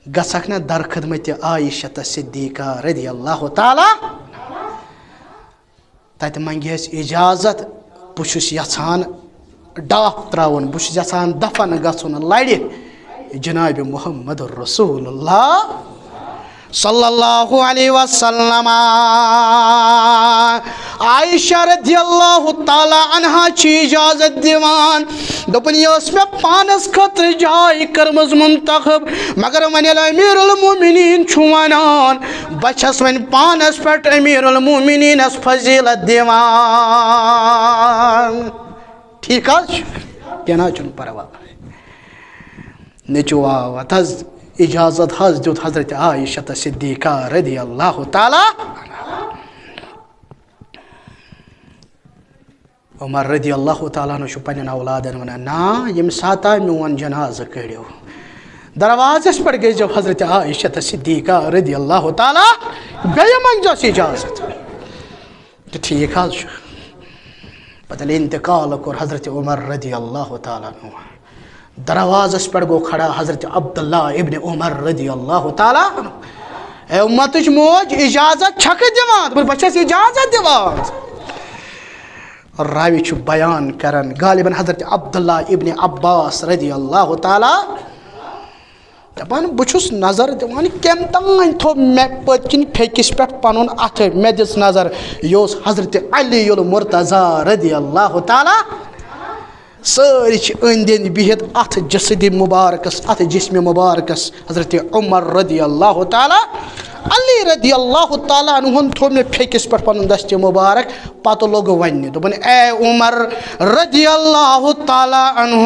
گژھکھ نا در خدمت عائشہ صدیقہ رضی اللہ تعالیٰ تت منگیس اجازت بہس یژھان ڈاک تراون بہس یژھان دفن گژھن لڑِ جناب محمد رسول اللہ صلی اللہ علیہ وسلم عائشہ رضی اللہ تعالی عنہا چھ اجازت دیوان دپن یہ اس میں پانس خطر جائے کرمز منتخب مگر ون امیر المومنین چھ ونان بچس ون پانس پٹ امیر المومنین اس فضیلت دیوان ٹھیک کہنا چن پرواہ نیچو آوات حض اجازت حض دیت حضرت عائشہ صدیقہ رضی اللہ تعالی عمر رضی اللہ تعالیٰ عنہ پنن اولادن ونان نا یم ساتا میون جنازہ کڑیو دروازس پر گئی جب حضرت عائشہ صدیقہ رضی اللہ تعالیٰ بیہ منگجس اجازت تو ٹھیک حض بدل انتقال کور حضرت عمر رضی اللہ تعالیٰ عنہ دروازس پر گو کھڑا حضرت عبداللہ ابن عمر رضی اللہ تعالیٰ عنہ اے امتش موج اجازت چھک دیوان بچس اجازت دیوان راوی چھ بیان کرن غالباً حضرت عبداللہ ابن عباس رضی اللہ تعالیٰ دپان بچس نظر دان کم تان تھو مے پتکن پھیکس پہ پن اتھ مے دس نظر یہ حضرت علی المرتضیٰ رضی اللہ تعالیٰ ساری اند اند بہت ات جسد مبارکس ات جسم مبارکس حضرت عمر رضی اللہ تعالیٰ علی رضی اللہ تعالیٰ عنہ تھو مے پھیکس پہ پن دست مبارک پتہ لوگ ون دپن اے عمر رضی اللہ تعالیٰ عنہ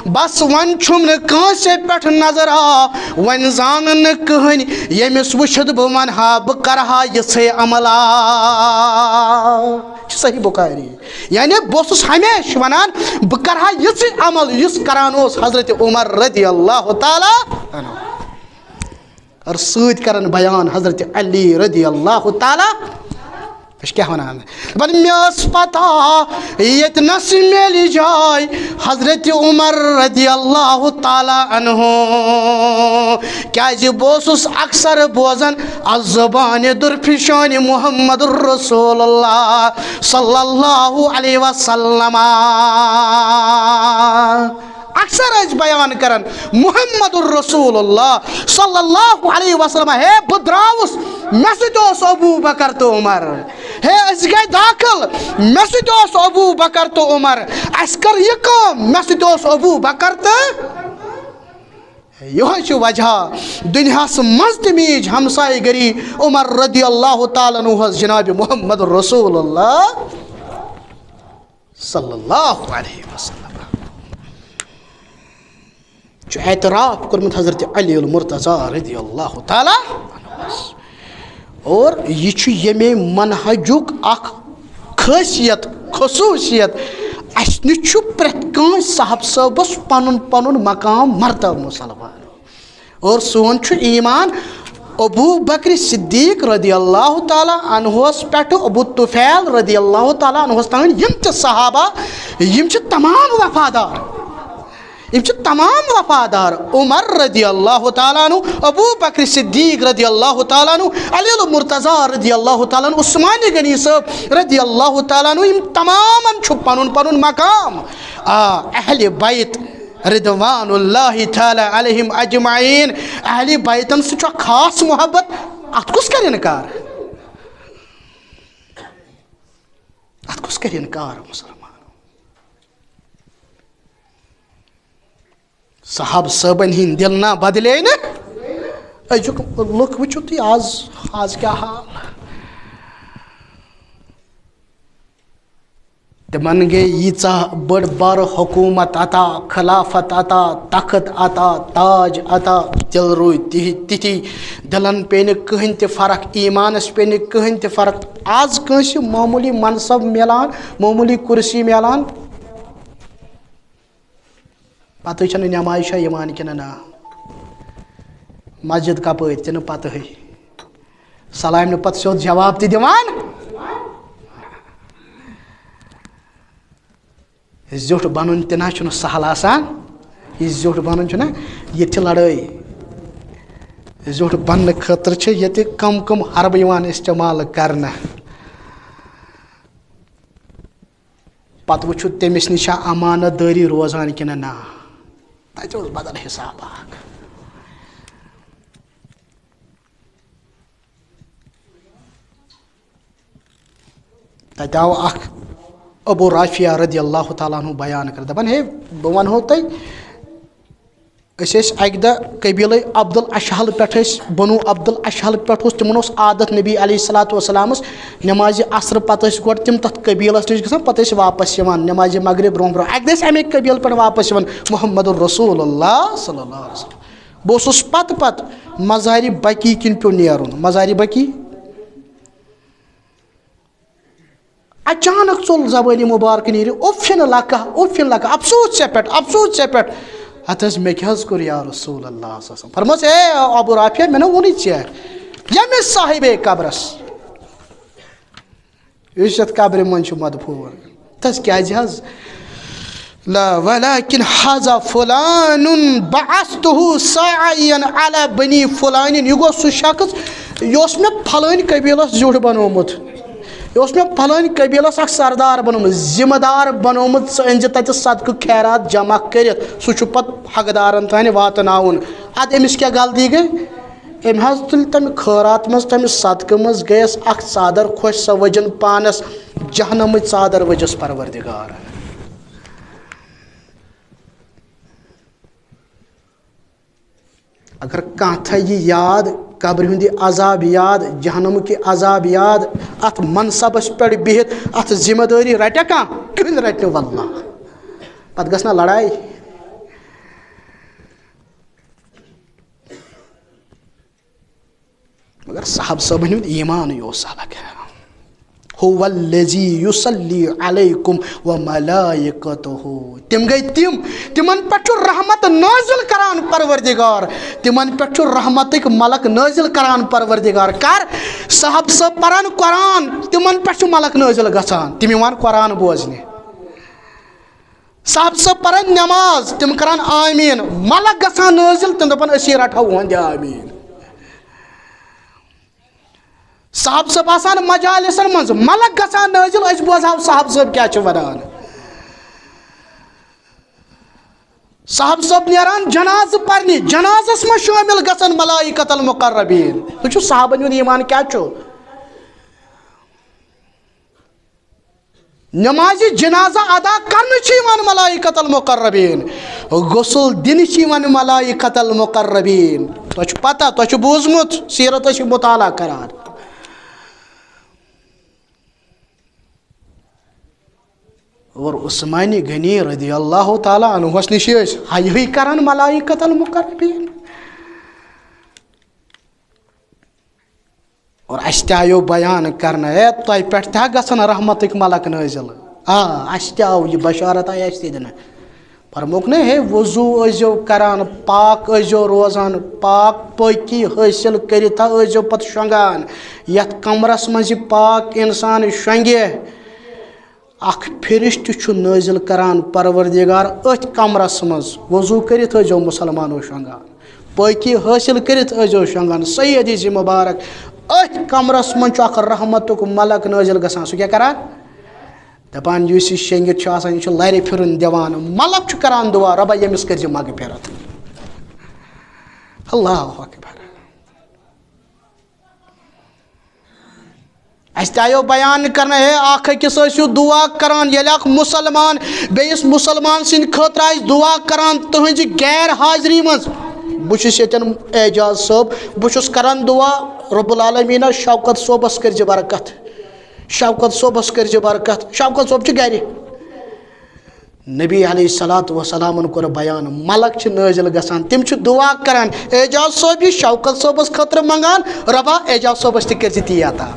بس ون چھم نہ کانسے پہ نظر آ ون زان نہ کہن یمس وچھت بہ ونہا بہ کرہا یژھے عملا صحیح بخاری یعنی بہس ہمیش ونان بہ کرہا یژھ عمل یس کران اوس حضرت عمر رضی اللہ تعالیٰ عنہ اور سۭتۍ کرن بیان حضرت علی رضی اللہ تعالیٰ کیا ونان بل مس پتہ یت نس میلی جائے حضرت عمر رضی اللہ تعالیٰ عنہ کیازِ بہس اکثر بوزن الزبان درفشان محمد الرسول اللہ صلی اللہ علیہ وسلم اکثر بیان کرن محمد الرسول اللہ صلی اللہ علیہ وسلم ہے بدراؤس مے سۭتۍ ابو بکر تو عمر ہے اس گئے داخل مے سۭتۍ ابو بکر تو عمر اس کر یہ کام مے سۭتۍ ابو بکر تو یہ وجہ دنیاس مز تمیج ہمسائے گری عمر رضی اللہ تعالیٰ عنہ جناب محمد الرسول اللہ صلی اللہ علیہ وسلم اعتراف کرمت حضرت علی المرتضیٰ رضی اللہ تعالیٰ اور یہ یمے منہجک اخ خاصیت خصوصیت اس نش پریت کان صاحب صاحبس پنن پنن مقام مرتبہ مسلمان اور سون ایمان ابو بکر صدیق رضی اللہ تعالیٰ عنہس پہ ابو طفیل رضی اللہ تعالیٰ عنہس تان یم تہ صحابہ یم تمام وفادار تمام وفادار عمر رضی اللہ تعالیٰ عنہ ابو بکر صدیق رضی اللہ تعالیٰ عنہ علی المرتضیٰ رضی اللہ تعالیٰ عنہ عثمان غنی صاحب رضی اللہ تعالیٰ عنہ یم تمام پنن پنن مقام اہل بیت رضوان اللہ تعالی علیہم اجمعین اہل بیتن سے خاص محبت ات کس کر انکار ات کس کر انکار مسلمان صاحب صٲبن ہند دل نا بدلے نا ازیک لُکھ وٕچھِو تُہۍ آز کیٛاہ حال تمن گے ییژہ بڑ بار حکومت عطا، خلافت عطا، تخت عطا، تاج عطا، دل روی تتھی دلن پے نہ کہین تہ فرق، ایمانس پے نہ کہین تہ فرق. آز کنس معمولی منصب ملان، معمولی کرسی ملان، پتہ چھنہ نماز چھا یوان کنہ نا، مسجد کپٲرۍ تہِ نہٕ پتہٕے، سلامہِ نہٕ پتہٕ سیوٚد جواب تہِ دِوان. زیوٹھ بنُن تہِ نہ چھُنہٕ سہل آسان، یہِ زیوٹھ بنُن چھُنہ ییٚتہِ چھِ لڑٲے. زیوٹھ بننہٕ خٲطرٕ چھِ ییٚتہِ کم کم حربہٕ یِوان استعمال کرنہٕ. پتہٕ وٕچھو تٔمِس نِش چھا امانت دٲری روزان کِنہٕ نہ، تتہِ اوس بدل حساب اکھ. تتہِ آو اکھ ابو رافیہ رضی اللہ تعالیٰ عنہ بیان کر، دپان ہے بہٕ ونہو تۄہہِ، أسۍ ٲسۍ اکہِ دۄہ قبیٖلے عبدالاشہل پٮ۪ٹھ ٲسۍ، بنو عبدالاشہل پٮ۪ٹھ اوس تِمن اوس عادت نبی علیہ الصلوۃ والسلامس نمازِ عصرٕ پتہٕ ٲسۍ گۄڈٕ تِم تتھ قبیٖلس نِش گژھان، پتہٕ ٲسۍ واپس یِوان نمازِ مغرب برونٛہہ برونٛہہ. اکہِ دۄہ ٲسۍ امے قبیٖلہٕ پٮ۪ٹھ واپس یِوان، محمد الرسول اللہ صلی اللہ علیہ وسلم. بہٕ اوسُس پتہٕ مزارِ بقی کِنۍ پیوٚو نیرُن. مزارِ بقی اچانک ژوٚل زبٲنہِ مُبارکہٕ نیٖرِتھ، اوٚفِن لکہ اوٚفِن لکہ، افسوٗس ژےٚ پٮ۪ٹھ، افسوٗس ژےٚ پٮ۪ٹھ. ہتہٕ حظ مےٚ کیٛاہ حظ کوٚر یا رسول اللہ صلی اللہ علیہ وسلم. فرمٲس ہے ابو رافیہ مےٚ نہ ووٚنُے ژےٚ، ییٚمِس صاحبے قبرس یُس یتھ قبرِ منٛز چھُ مدفوٗن. تس کیٛازِ حظ؟ لا ولكن هذا فلان بعثته ساعيا على بني فلان. یہ گو سُہ شخص یہِ اوس مےٚ پھلٲنۍ قبیٖلس زیُٹھ بنومُت، یہ اوس مےٚ پھلٲنۍ قبیٖلس اکھ سردار بنومُت، ذمہٕ دار بنومُت. ژٕ أنۍ زِ تتہِ صدقہٕ خیرات جمع کٔرِتھ، سُہ چھُ پتہٕ حقدارن تانۍ واتناوُن. ادٕ أمِس کیٛاہ غلطی گٔے؟ أمۍ حظ تُلۍ تمہِ خٲرات منٛز، تمہِ صدقہٕ منٛز گٔیس اکھ ژادر خۄش، سۄ ؤجِن پانس، جہنمٕچ ژادر ؤجِس پروردگار. اگر کانٛہہ تھایہِ یہِ یاد، قبرِ ہُنٛد یہِ عذاب یاد، جہنمُک یہِ عذاب یاد، اتھ منصبس پٮ۪ٹھ بِہِتھ اتھ ذمہٕ دٲری رٹیا کانٛہہ؟ کٕہٕنۍ رٹہِ نہٕ واللہ. پتہٕ گژھِ نا لڑایہِ. مگر صاحب صٲبن ہُنٛد ایمانٕے اوس الگ. هو الذی یصلی علیکم وملائکتہ. تِم گٔے تِمن پٮ۪ٹھ چھُ رحمت نٲزِل کران پروردگار، تِمن پٮ۪ٹھ چھُ رحمتٕکۍ ملک نٲزِل کران پروردگار. کر صاحب صٲب پران قرآن، تِمن پٮ۪ٹھ چھُ ملک نٲزِل گژھان، تِم یِوان قرآن بوزنہِ. صاحب صٲب پران نماز، تِم کران آمیٖن، ملک گژھان نٲزِل، تِم دپان أسی رٹہو اُہُنٛد آمیٖن. صاحب صٲب آسان مجالسن منٛز، ملک گژھان نٲزِل، أسۍ بوزہو صاحب صٲب کیٛاہ چھِ ونان. صاحب صٲب نیران جنازٕ پرنہِ، جنازس منٛز شٲمِل گژھان ملائکۃ المقربیٖن. وٕچھو صحابن ہُنٛد ایمان کیٛاہ چھُ. نمازِ جنازہ ادا کرنہٕ چھِ یِوان ملائکۃ المقربیٖن، غسل دِنہٕ چھِ یِوان ملائکۃ المقربیٖن. تۄہہِ چھُ پتہ، تۄہہِ چھُ بوٗزمُت، سیٖرت ٲسِو مُطالعہ کران. اور عثمانِ غنی رضی اللہ تعالیٰ عنہس نِش ٲسۍ ہَیہٕے کران ملائکۃ المقربیٖن. اور اَسہِ تہِ آیو بیان کرنہٕ، ہے تۄہہِ پٮ۪ٹھ تہِ ہا گژھن رحمتٕکۍ ملک نٲزِل. اَسہِ تہِ آو یہِ بشارت آیہِ اَسہِ تہِ دِنہٕ. فرموکھ نا ہے وضوٗ ٲسۍزیو کران، پاک ٲسۍزیو روزان، پاک پٲکی حٲصِل کٔرِتھ ٲسۍزیو پتہٕ شۄنٛگان. یتھ کمرس منٛز یہِ پاک انسان شۄنٛگہِ، اکھ فرشتہٕ چھُ نٲزِل کران پروردگار أتھۍ کمرس منٛز. وضوٗ کٔرِتھ ٲسۍزیو مُسلمانو شۄنٛگان، پٲکی حٲصِل کٔرِتھ ٲسۍزیو شۄنٛگان. صحیح حدیث مُبارک. أتھۍ کمرس منٛز چھُ اکھ رحمتُک ملک نٲزِل گژھان. سُہ کیٛاہ کران؟ دپان یُس یہِ شیٚنگِتھ چھُ آسان، یہِ چھُ لرِ پھِرُن دِوان. ملک چھُ کران دُعا، رۄبا ییٚمِس کٔرۍ زِ مغفرت. اللہ اکبر. اَسہِ تہِ آیو بیان کرنہٕ، ہے اکھ أکِس ٲسِو دُعا کران. ییٚلہِ اکھ مُسلمان بیٚیِس مُسلمان سٕنٛدِ خٲطرٕ آسہِ دُعا کران تُہنٛزِ غیر حاضری منٛز. بہٕ چھُس ییٚتٮ۪ن اعجاز صٲب، بہٕ چھُس کران دُعا رۄب العالمیٖنہ شوکت صٲبس کٔرۍ زِ برکت، شوکت صوبس کرز برکت شوکت صوب چھ گھر نبی علیہ الصلوۃ والسلام کور بیان ملک چھ نازل گژھان تم چھ دعا کران اعجاز صوب یہ شوکت صوبس خطر منگان ربا اعجاز صوبس تہ کرز تی عطا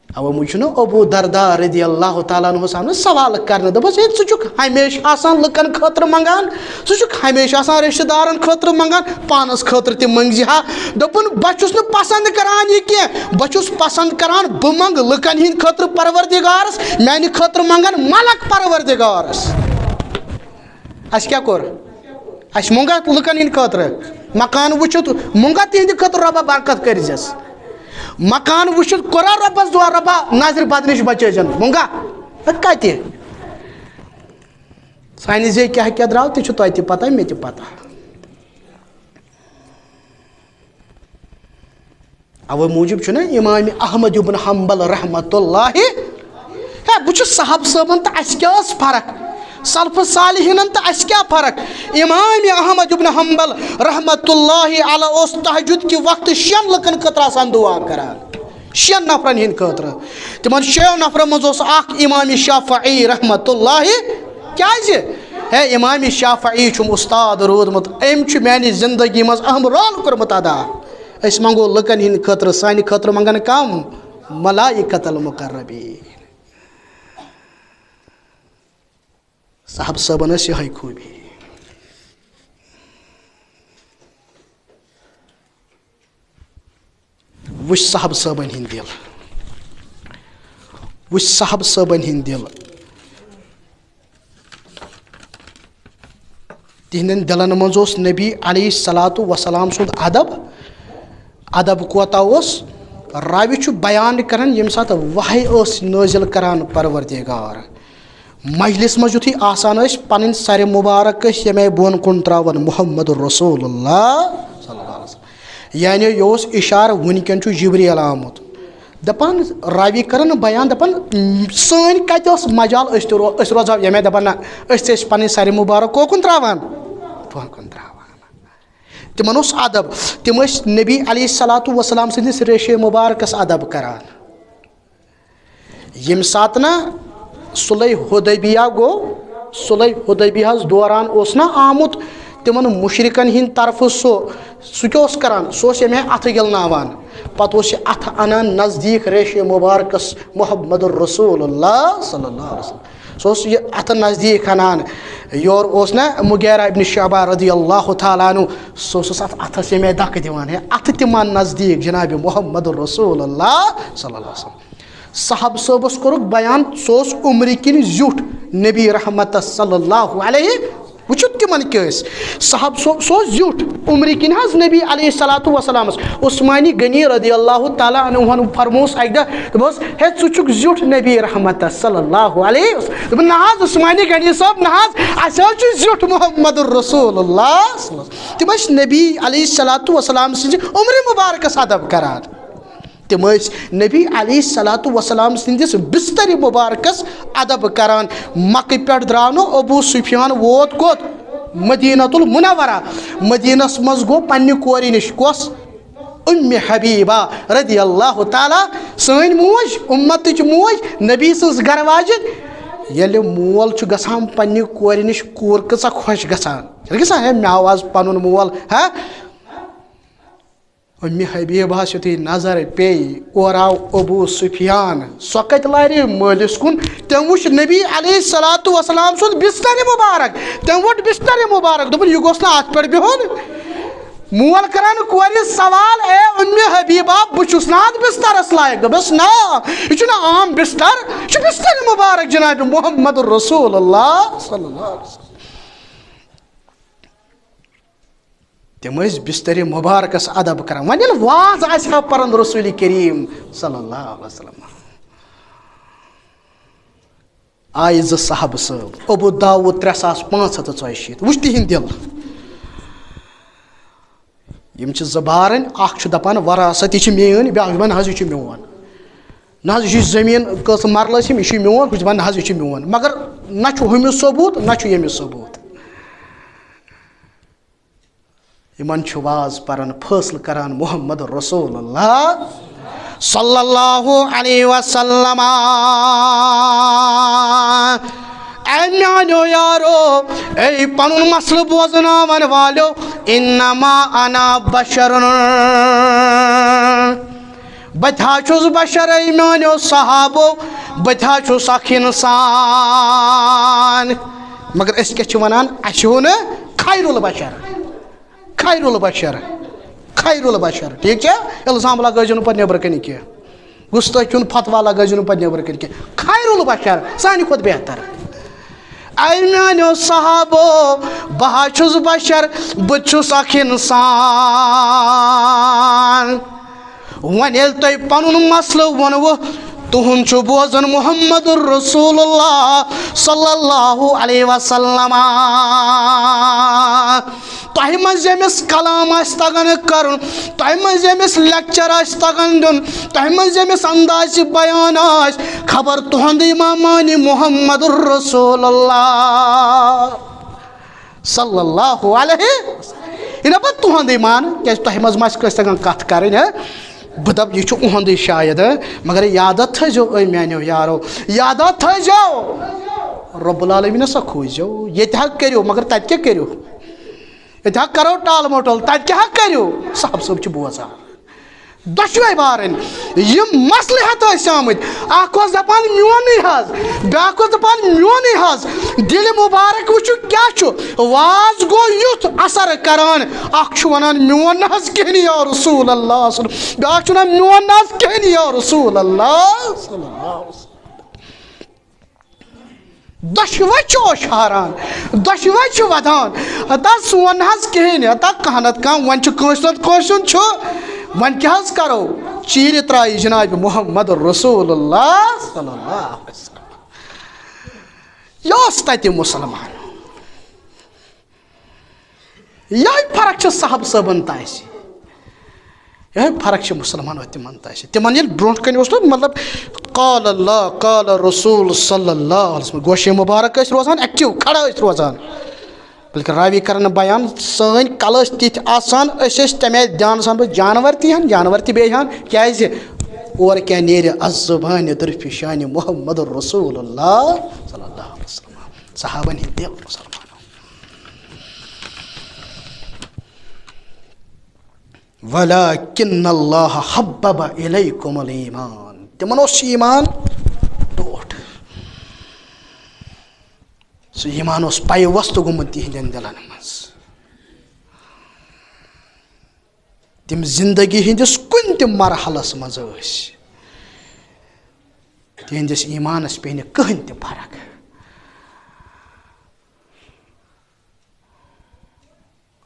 او مجھنو ابو درداء رضی اللہ تعالیٰ عنہ سامنے سوال کرنے دبس ہے ژٕ ہمیشہ آسان لکن خطر منگان ژٕ ہمیشہ آسان رشتہ دارن خطر منگان پانس خطر تہ منگزی ہا دپن بہ چھس نہ پسند کران یہ کی بہ چھس پسند کران بہ منگ لکن ہند خطر پروردگارس میانہ خطر منگان ملک پروردگارس اس کیا کور اس منگا لکن ہند خطر مکان وچھت منگا تہند خطر ربا برکت کرزس مکان وچھت کورا ربس دعا ربا نظر بد نش بچن منگا کتہ سانہ زی کیا کیا درو تہ تہ تہ پتہ مے تہ پتہ اوے موجب چھ نا امام احمد ابن حنبل رحمۃ اللہ ہے بچ صاحب صاحبن تہ اس کیا فرق سلف صالحین تہ اس کیا فرق امام احمد ابن حنبل رحمۃ اللہ علیہ اس تہجد کی وقت 6 لکن خطر آسان دعا کران 6 نفرن ہند خطر تمن 6 نفر مز اخ امام شافعی رحمۃ اللہ کیاز ہے امام شافعی چھم استاد رودمت ام چھ میانی زندگی مز اہم رول کرمت ادا اس منگو لکن ہند خطر سانہ خطر منگن کم ملائکۃ المقربین صاحب صاحبن یہ خوبی وچ صاحب صاحبن ہند دل وچ صاحب صاحبن ہند دل تہندن دلن مز نبی علیہ الصلوۃ والسلام سند ادب کوتا راوی چھ بیان کران یم سات وحی نازل کران پروردگار مجلس مز یتھی آسان پن سر مبارک یمے بون کن تراون محمد رسول اللہ صلی اللہ علیہ وسلم یعنی یہ اشار ونکن جبریل آمت دپان راوی کران بیان دپان سن کت مجال اس روزا یمے دپان اس پن سر مبارک کوکن تراوان بون کن تراوان تمن ادب تم نبی علیہ الصلوۃ والسلام سندس ریش مبارکس ادب کران یم ساتنا صلح حدیبیہ گو صلح حدیبیہ دوران نا آمت تمن مشرکن ہند طرف سہ کران سہ یمہ اتھ گلناوان پتہ اتھ انان نزدیک ریش مبارکس محمد الرسول اللہ صلی اللہ علیہ وسلم سہ یہ اتھ نزدیک انان یور نا مغیرہ ابن شعبہ رضی اللہ تعالیٰ عنہ سہ اتھس یمہ دکہ دِوان ہے اتھ تمان نزدیک جناب محمد الرسول اللہ صلی اللہ علیہ وسلم صاحب صوبس کورک بیان سوس عمر کن زیوٹ نبی رحمت صلی اللہ علیہ وچو تمن کیس صاحب صوب سو زیوٹ عمر کن حض نبی علیہ الصلوۃ والسلام عثمانی غنی رضی اللہ تعالیٰ عنہ فرموس اک دہ دبس ہے ژُچک زیوٹ نبی رحمت صلی اللہ علیہ وسلم نہ حض عثمانی غنی صاحب نہ حض اس زیوٹ محمد الرسول اللہ صلی اللہ علیہ وسلم تم نبی علیہ الصلوۃ والسلام سنز عمر مبارکس ادب کران تم نبی علیہ الصلوۃ والسلام سندس بستر مبارکس ادب کران مکہ پہ درو ابو سفیان ووت کوت مدینۃ المنورہ مدینس مز گو پنہ کور نش کس ام حبیبہ رضی اللہ تعالیٰ سن موج امتچ موج نبی سز گر واجن یل مول گژھان پنہ کور نش کور کۭژاہ خوش گژھان گژھان ہے مےٚ آو آز پنُن مول ہاں ام حبیبہ یتھی نظر پی اور آو ابو سفیان سو کت لارِ مٲلِس کُن تم وچھ نبی علیہ الصلوۃ والسلام سُنٛد بستر مبارک تم ووٚٹ بستر مبارک دوٚپُن یہِ گوٚژھ نہٕ اتھ پٮ۪ٹھ بِہُن مول کران کورِ سوال اے ام حبیبہ بہٕ چھُس نہٕ اتھ بسترس لایق دوٚپُس نہ یہِ چھُنہٕ عام بستر یہِ چھُ بستر مبارک جناب محمد رسول اللہ صلی اللہ علیہ وسلم تم بستر مبارکس ادب کران ون یل واز آسہ پرن رسول کریم صلی اللہ علیہ وسلم آئی ز صاحب صاحب ابو داود 3540 وچ تہند دل یم چھ زبارن اخ چھ دپان وراثت یہ میون بیاکھ دپان حظ یہ میون نہ حظ یہ زمین کس مرلس یہ میون بہ دپان حظ یہ میون مگر نہ چھ ہمس ثبوت نہ چھ یمس ثبوت یمن چھُ واز پران فٲصلہٕ کران محمد رسول اللہ صلی اللہ علیہ وسلم اے میانیو یارو اے پنن مسلہٕ بوزناون والیو انما انا بشرن بہٕ چھُس بشر اے میانیو صحابو بہٕ چھُس اکھ انسان مگر أسۍ کیٛاہ چھِ وَنان اَسہِ چھُ نہٕ خیر البشر خیر البشر خیر البشر ٹھیک چھا الزام لگٲیزیو نہٕ پتہٕ نیبرٕ کنہِ کینٛہہ گُستٲخی ہُنٛد فتوا لگٲیزیو نہٕ پتہٕ نیبرٕ کنہِ کینٛہہ خیر البشر سانہِ کھۄتہٕ بہتر اے میانیو صحابو بہٕ چھُس بشر بہٕ چھُس اکھ انسان وۄنۍ ییٚلہِ تۄہہِ پنُن مسلہٕ ووٚنوٕ تُہُنٛد چھُ بوزان محمد رسول اللہ صلی اللہ علیہ وسلم تۄہہِ منٛز ییٚمِس کلام آسہِ تگان کرُن تۄہہِ منٛز ییٚمِس لیکچر آسہِ تگان دیُن تۄہہِ منٛز ییٚمِس اندازِ بیان آسہِ خبر تُہُنٛدٕے ما مانہِ محمد رسول اللہ صلی اللہ علیہ یہِ نہ پتہٕ تُہُنٛدٕے مان کیٛازِ تۄہہِ منٛز ما آسہِ کٲنٛسہِ تگان کتھ کرٕنۍ بہٕ دپہٕ یہِ چھُ اُہُنٛدٕے شاید مگر یادہ تھٲیزیو اے میانیو یارو یادہ تھٲیزیو رب العالمیٖن ہسا کھوٗزیو ییٚتہِ حق کٔرِو مگر تتہِ کیٛاہ کٔرِو ییٚتہِ حق کرو ٹال مٹول تتہِ کیٛاہ حق کٔرِو صاحب صٲب چھِ بوزان دۄشوے بارٕنۍ یِم مسلہٕ ہٮ۪تھ ٲسۍ آمٕتۍ اکھ اوس دپان میونٕے حظ بیٛاکھ اوس دپان میونٕے حظ دِلہِ مُبارک وٕچھِو کیٛاہ چھُ واز گوٚو یُتھ اثر کران اکھ چھُ ونان میون نہ حظ کِہیٖنۍ یا رسول اللہ بیٛاکھ چھُ ونان میون نہ حظ کِہیٖنۍ یا رسول اللہ دۄشوے چھِ اوشاران دۄشوے چھِ ودان ہتا سون نہ حظ کِہیٖنۍ ہتا کانٛہہ نتہٕ کانٛہہ وۄنۍ چھُ کٲنٛسہِ نتہٕ کٲنٛسہِ ہُنٛد چھُ وۄنۍ کیٛاہ حظ کرو چیٖرِ ترٛایہِ جنابِ محمد رسول اللہ صلی اللہ علیہ وسلم یہِ اوس تتہِ مُسلمان یِہوٚے فرق چھِ صاحب صٲبن تہٕ اَسہِ یِہوٚے فرق چھِ مُسلمانو تِمن تہٕ اَسہِ تِمن ییٚلہِ برونٛٹھ کَنہِ اوس نہ مطلب قال اللہ قال رسول صلی اللہ علیہ وسلم گوشے مُبارک ٲسۍ روزان ایکٹِو کھڑا ٲسۍ روزان بلکہ راوی کرن بیان سٲنۍ کلہٕ ٲسۍ تِتھۍ آسان أسۍ ٲسۍ تمہِ آیہِ دیانہٕ سان جانور تہِ ہن جانور تہِ بیٚیہِ ہن کیازِ اورٕ کیٛاہ نیرِ از زُبانہِ طرفہِ شانہِ محمد رسول اللہ صلی اللہ علیہ وسلم صحابن ہٕنٛدۍ دِل مُسلمانو وَلَٰكِنَّ اللَّهَ حَبَّبَ إِلَيْكُمُ الْإِيمَانَ تِمن اوس ایٖمان ٹوٹھ سُہ ایٖمان اوس پیوستہٕ گوٚمُت تِہنٛدٮ۪ن دِلن منٛز تِم زندگی ہٕنٛدِس کُنہِ تہِ مرحلس منٛز ٲسۍ تِہنٛدِس ایٖمانس پیٚیہِ نہٕ کٕہٕنۍ تہِ فرق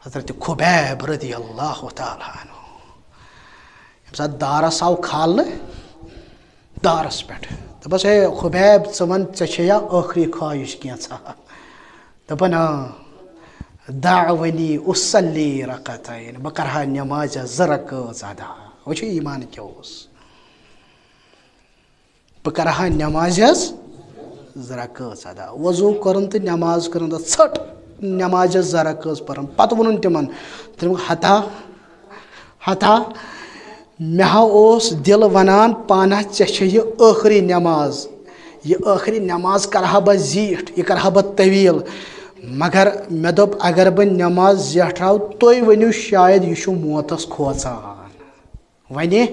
حضرت خُبیب رضی اللہ تعالیٰ عنہ ییٚمہِ ساتہٕ دارس آو کھالنہٕ دارس پٮ۪ٹھ دپس ہے خُبیب ژٕ وَن ژےٚ چھے یا ٲخری خواہش کینٛژھا دپان دعونی اُصلی رکعتین بہٕ کرٕ ہا نٮ۪مازِ 2 رکٲژ ادا وٕچھو ایٖمان کیٛاہ اوس بہٕ کرٕ ہا نٮ۪مازِ حظ 2 رکٲژ ادا وضوٗ کوٚرُن تہٕ نٮ۪ماز کٔرٕن تتھ ژھٔٹ نٮ۪مازِ 2 رکٲژ پرن پتہٕ ووٚنُن تِمن ہتا مےٚ ہا اوس دِل ونان پانہ ژےٚ چھے یہِ ٲخری نٮ۪ماز یہِ ٲخری نٮ۪ماز کرٕ ہا بہٕ زیٖٹھ یہِ کرٕ ہا بہٕ طویٖل مگر مےٚ دوٚپ اگر بہٕ نٮ۪ماز زیٹھراو تُہۍ ؤنِو شاید یہِ چھُ موتس کھوژان وۄنۍ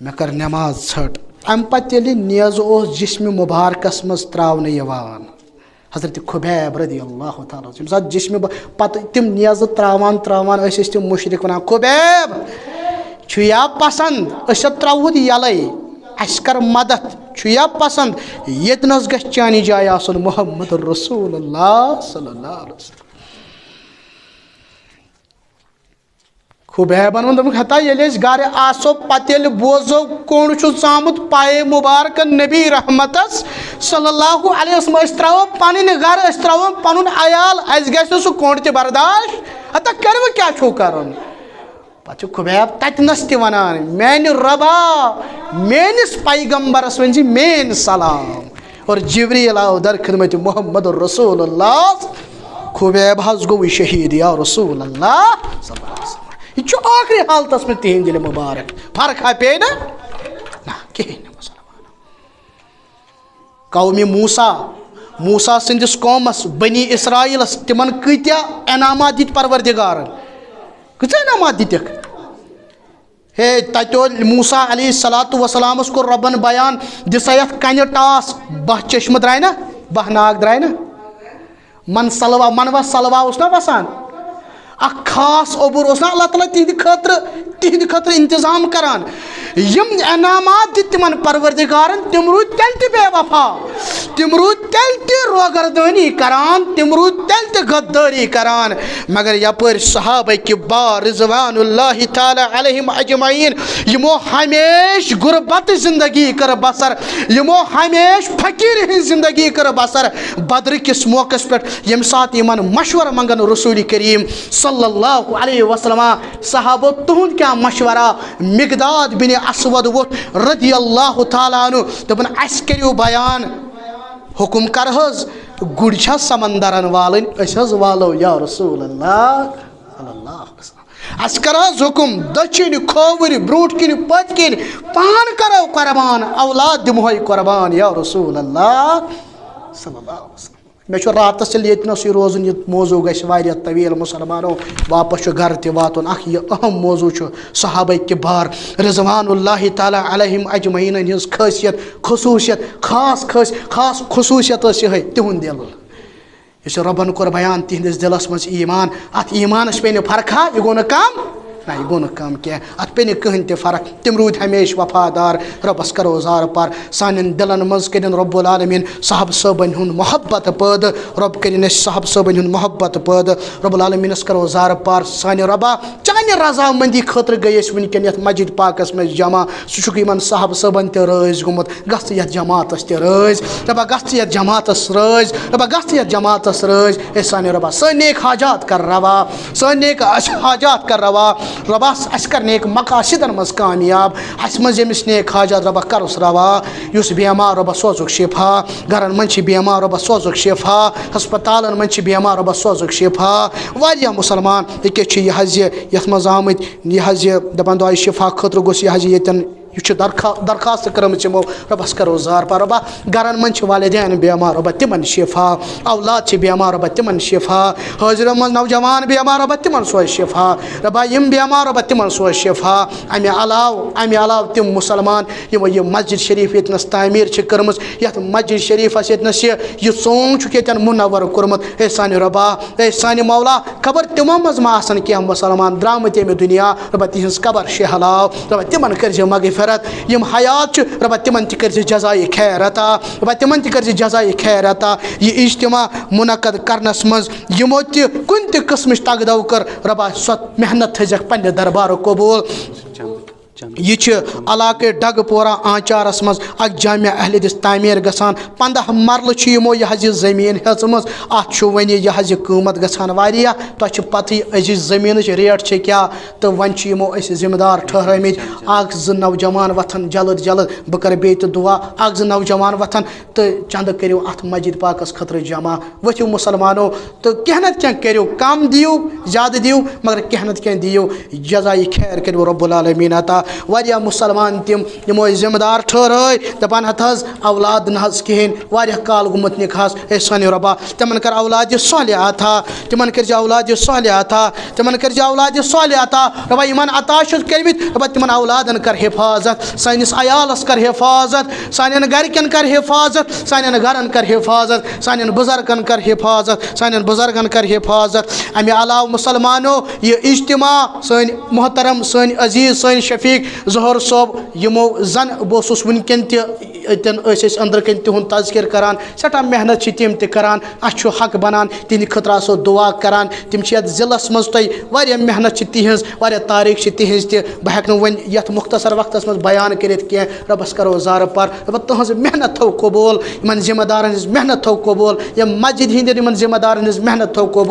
مےٚ کٔر نٮ۪ماز ژھٔٹ امہِ پتہٕ ییٚلہِ نیزٕ اوس جسمہِ مُبارکس منٛز تراونہٕ یِوان حضرت خُبیب رضی اللہ تعالیٰ ییٚمہِ ساتہٕ جسمہِ پتہٕ تِم نیزٕ تراوان ٲسۍ أسۍ تِم مُشرِک ونان خُبیب چھُ یا پسنٛد أسۍ تراوہوتھ یَلے اَسہِ کر مدد چھُ یا پسنٛد ییٚتہِ نس گژھِ چانہِ جایہِ آسُن محمد رسول اللہ صلی اللہ علیہ وسلم خُبیبن ووٚن دوٚپُکھ ہتا ییٚلہِ أسۍ گرِ آسو پتہٕ ییٚلہِ بوزو کوٚنٛڈ چھُ ژامُت پایے مُبارک نبی رحمتس صلی اللہ علیہ وسلم أسۍ تراوو پنٕنۍ گرٕ أسۍ تراوو پنُن عیال اَسہِ گژھِ نہٕ سُہ کوٚنٛڈ تہِ برداش ہتا کٔرِوٕ کیٛاہ چھُو کرُن پتہٕ چھُ خُبیب تتنس تہِ ونان میانہِ رۄبا میٲنِس پیغمبرس ؤنۍ زِ میٲنۍ سلام اور جبریٖل آو در خدمت محمد رسول اللہ خبیب حض گو شہید یا رسول اللہ صلی اللہ علیہ وسلم. یہ آخری حالتس میں تہند دل مبارک فرق پے نا کہین مسلمان. قومی موسیٰ سندس قومس بنی اسرائیلس تمن کتیا انعامات دت پروردگارن کتیا انعامات دتک. ہے تتول موسیٰ علیہ السلام کو ربن بیان دسا یت کنہ ٹاس بہ چشمہ درائے نا بہ ناگ درائے نا منوا سلوا اس نا وسان اخ خاص عبور اس نا اللہ تعالیٰ تہند خطر انتظام کران. یم انعامات دت تمن پروردگارن تم رود تیل تہ بے وفا تم رود تیل تہ روگردانی کران تم رود تیل تہ غداری کران. مگر یپر صحابہ کبار رضوان اللہ تعالی علیہم اجمعین یمو ہمیش غربت زندگی کر بسر یمو ہمیش فقیر ہن زندگی کر بسر. بدر کس موقع پہ یم سات یمن مشورہ منگن رسول کریم صلی اللہ علیہ وسلم صحابہ تہند کیا مشورہ مقداد بن اسود ووت رضی اللہ تعالیٰ عنہ دپن اس کریو بیان حکم کر حض گڑ چھا سمندرن والن اس حض والو یا رسول اللہ صلی اللہ علیہ وسلم. اس کر حض حکم دچن کھوور بروٹ کن پت کن پان کرو قربان اولاد دمہوئی قربان یا رسول اللہ صلی اللہ علیہ وسلم. میں رات یتنس یہ روزن یہ موضوع گھر طویل مسلمانوں واپس گھر تہ واتن اخ یہ اہم موضوع صحابہ کبار رضوان اللہ تعالیٰ علیہم اجمعین ہز خاصیت خصوصیت خاص خصوصیت یہ تہند دل اس ربن کور بیان تہندس دلس مز ایمان ات ایمانس پہ فرقہ یہ گو نا کم نہ یہ گو نا کم کی ات پہ کہین تہ فرق تم رود ہمیش وفادار ربس کرو زار پار سان دلن مز کرن رب العالمین صاحب صبن ہند محبت پید رب کرن صاحب صبن ہند محبت پید رب العالمینس کرو زار پار سان ربا چانہ رضا مندی خاطر گئی ونکن یت مسجد پاکس میں جمع سہ صاحب صبن تہ رٲزۍ گوٚمُت گژھ یتھ جماعتس تہ رٲزۍ ربا گژھ یتھ جماعتس رٲزۍ ربا گژھ یتھ جماعتس رٲزۍ اے سان ربا سٲنۍ نیک حاجات کر روا سٲنۍ نیک حاجات کر روا ربا اس کر نیک مقاصدن مز کامیاب اس مز یمس نیک حاجات ربا کرس روا یس بیمار ربا سوزک شفا گرن من بیمار ربا سوزک شفا ہسپتالن من بیمار ربا سوزک شفا واریاہ مسلمان یہ یت مز آمت یہ دپان دعائے شفا خاطر گوس یہ یتن یہ درخواست کرمچ یمو ربس کرو زار پار ربا گرن من والدین بیمار ربا تمن شفا اولاد بیمار ربا تمن شفا حاضر من نوجوان بیمار ربا تمن سوز شفا ربا یم بیمار ربا تمن سوز شفا امہ علاوہ تم مسلمان یمو یہ مسجد شریف یتنس تعمیر کرمز یت مسجد شریفس یتنس یہ سونگ یتن منور کورمت اے سان ربا اے سان مولا خبر تمو مز ما آسن کینٛہہ مسلمان درامت یمہ دنیا ربا تہنز قبر شہلاو ربا تمن کرزِ مغفرت یم حیات ربا تمن تہ کرزِ جزائے خیر عطا ربا تمن تہ کرزِ جزائے خیر عطا. یہ اجتماع منعقد کرنس مز یمو تہ کن تہ قسمچ تگدو کر ربا سو محنت تھزک پنہ دربار قبول. یہ علاقہ ڈگ پورہ آنچارس مز اک جامع اہل حدیث تعمیر گژھان 15 مرلہ یمو یہ زمین ہیژمژ ات ون یہ قیمت گژھان واریاہ تہ پتہ أزِچ زمینچ ریٹ کیا تو ون یمو ذمہ دار ٹھہرٲمٕتۍ اکھ زٕ نوجوان وتھن جلد بہ کر بیٚیہِ تہِ دعا اکھ زٕ نوجوان وتھن تو چند کٔرِو ات مسجد پاکس خٲطرٕ جمع ؤتھِو مسلمانو تو کینٛہہ نتہٕ کینٛہہ کٔرِو کم دیو زیادٕ دیو مگر کینٛہہ نتہٕ کینٛہہ دیو جزائے خیر کٔرِو رب العالمین عطا. واریاہ مسلمان تم یمو ذمہ دار ٹھہرٲے دپان ہت حظ اولاد نہ حظ کہین واریاہ کال گوٚمُت نکاحس اے سانہِ رۄبا تمن کر اولاد صالح عطا تمن کر اولاد صالح عطا تمن کر اولاد صالح عطا رۄبا یمن عطا چھُکھ کٔرمٕتۍ رۄبا تمن اولادن کر حفاظت سٲنِس عیالس کر حفاظت سانٮ۪ن گرِکٮ۪ن کر حفاظت سانٮ۪ن گرن کر حفاظت سانٮ۪ن بزرگن کر حفاظت سانٮ۪ن بزرگن کر حفاظت. امہ علاوہ مسلمانو یہ اجتماع سٲنۍ محترم سٲنۍ عزیز سٲنۍ شفیق ظہور صٲب یمو زن بہٕ ونکن تہ اتن اندر کن تہد تذکر کران سٹھا محنت تم تہ کران اس حق بنان تہند خطر آسو دعا کران تم یت ضلعس مز تہ واریاہ محنت تہذ واریاہ تاریخ تہذ تہ بہ ہیٚکہٕ نہٕ وۄنۍ یتھ مختصر وقتس مز بیان کرت کینٛہہ ربس کرو زار پار رب تہذ محنت تھو قبول یمن ذمہ دارن ہز محنت تھو قبول یم مسجد ہند یمن ذمہ دارن ہز محنت تھو قبول.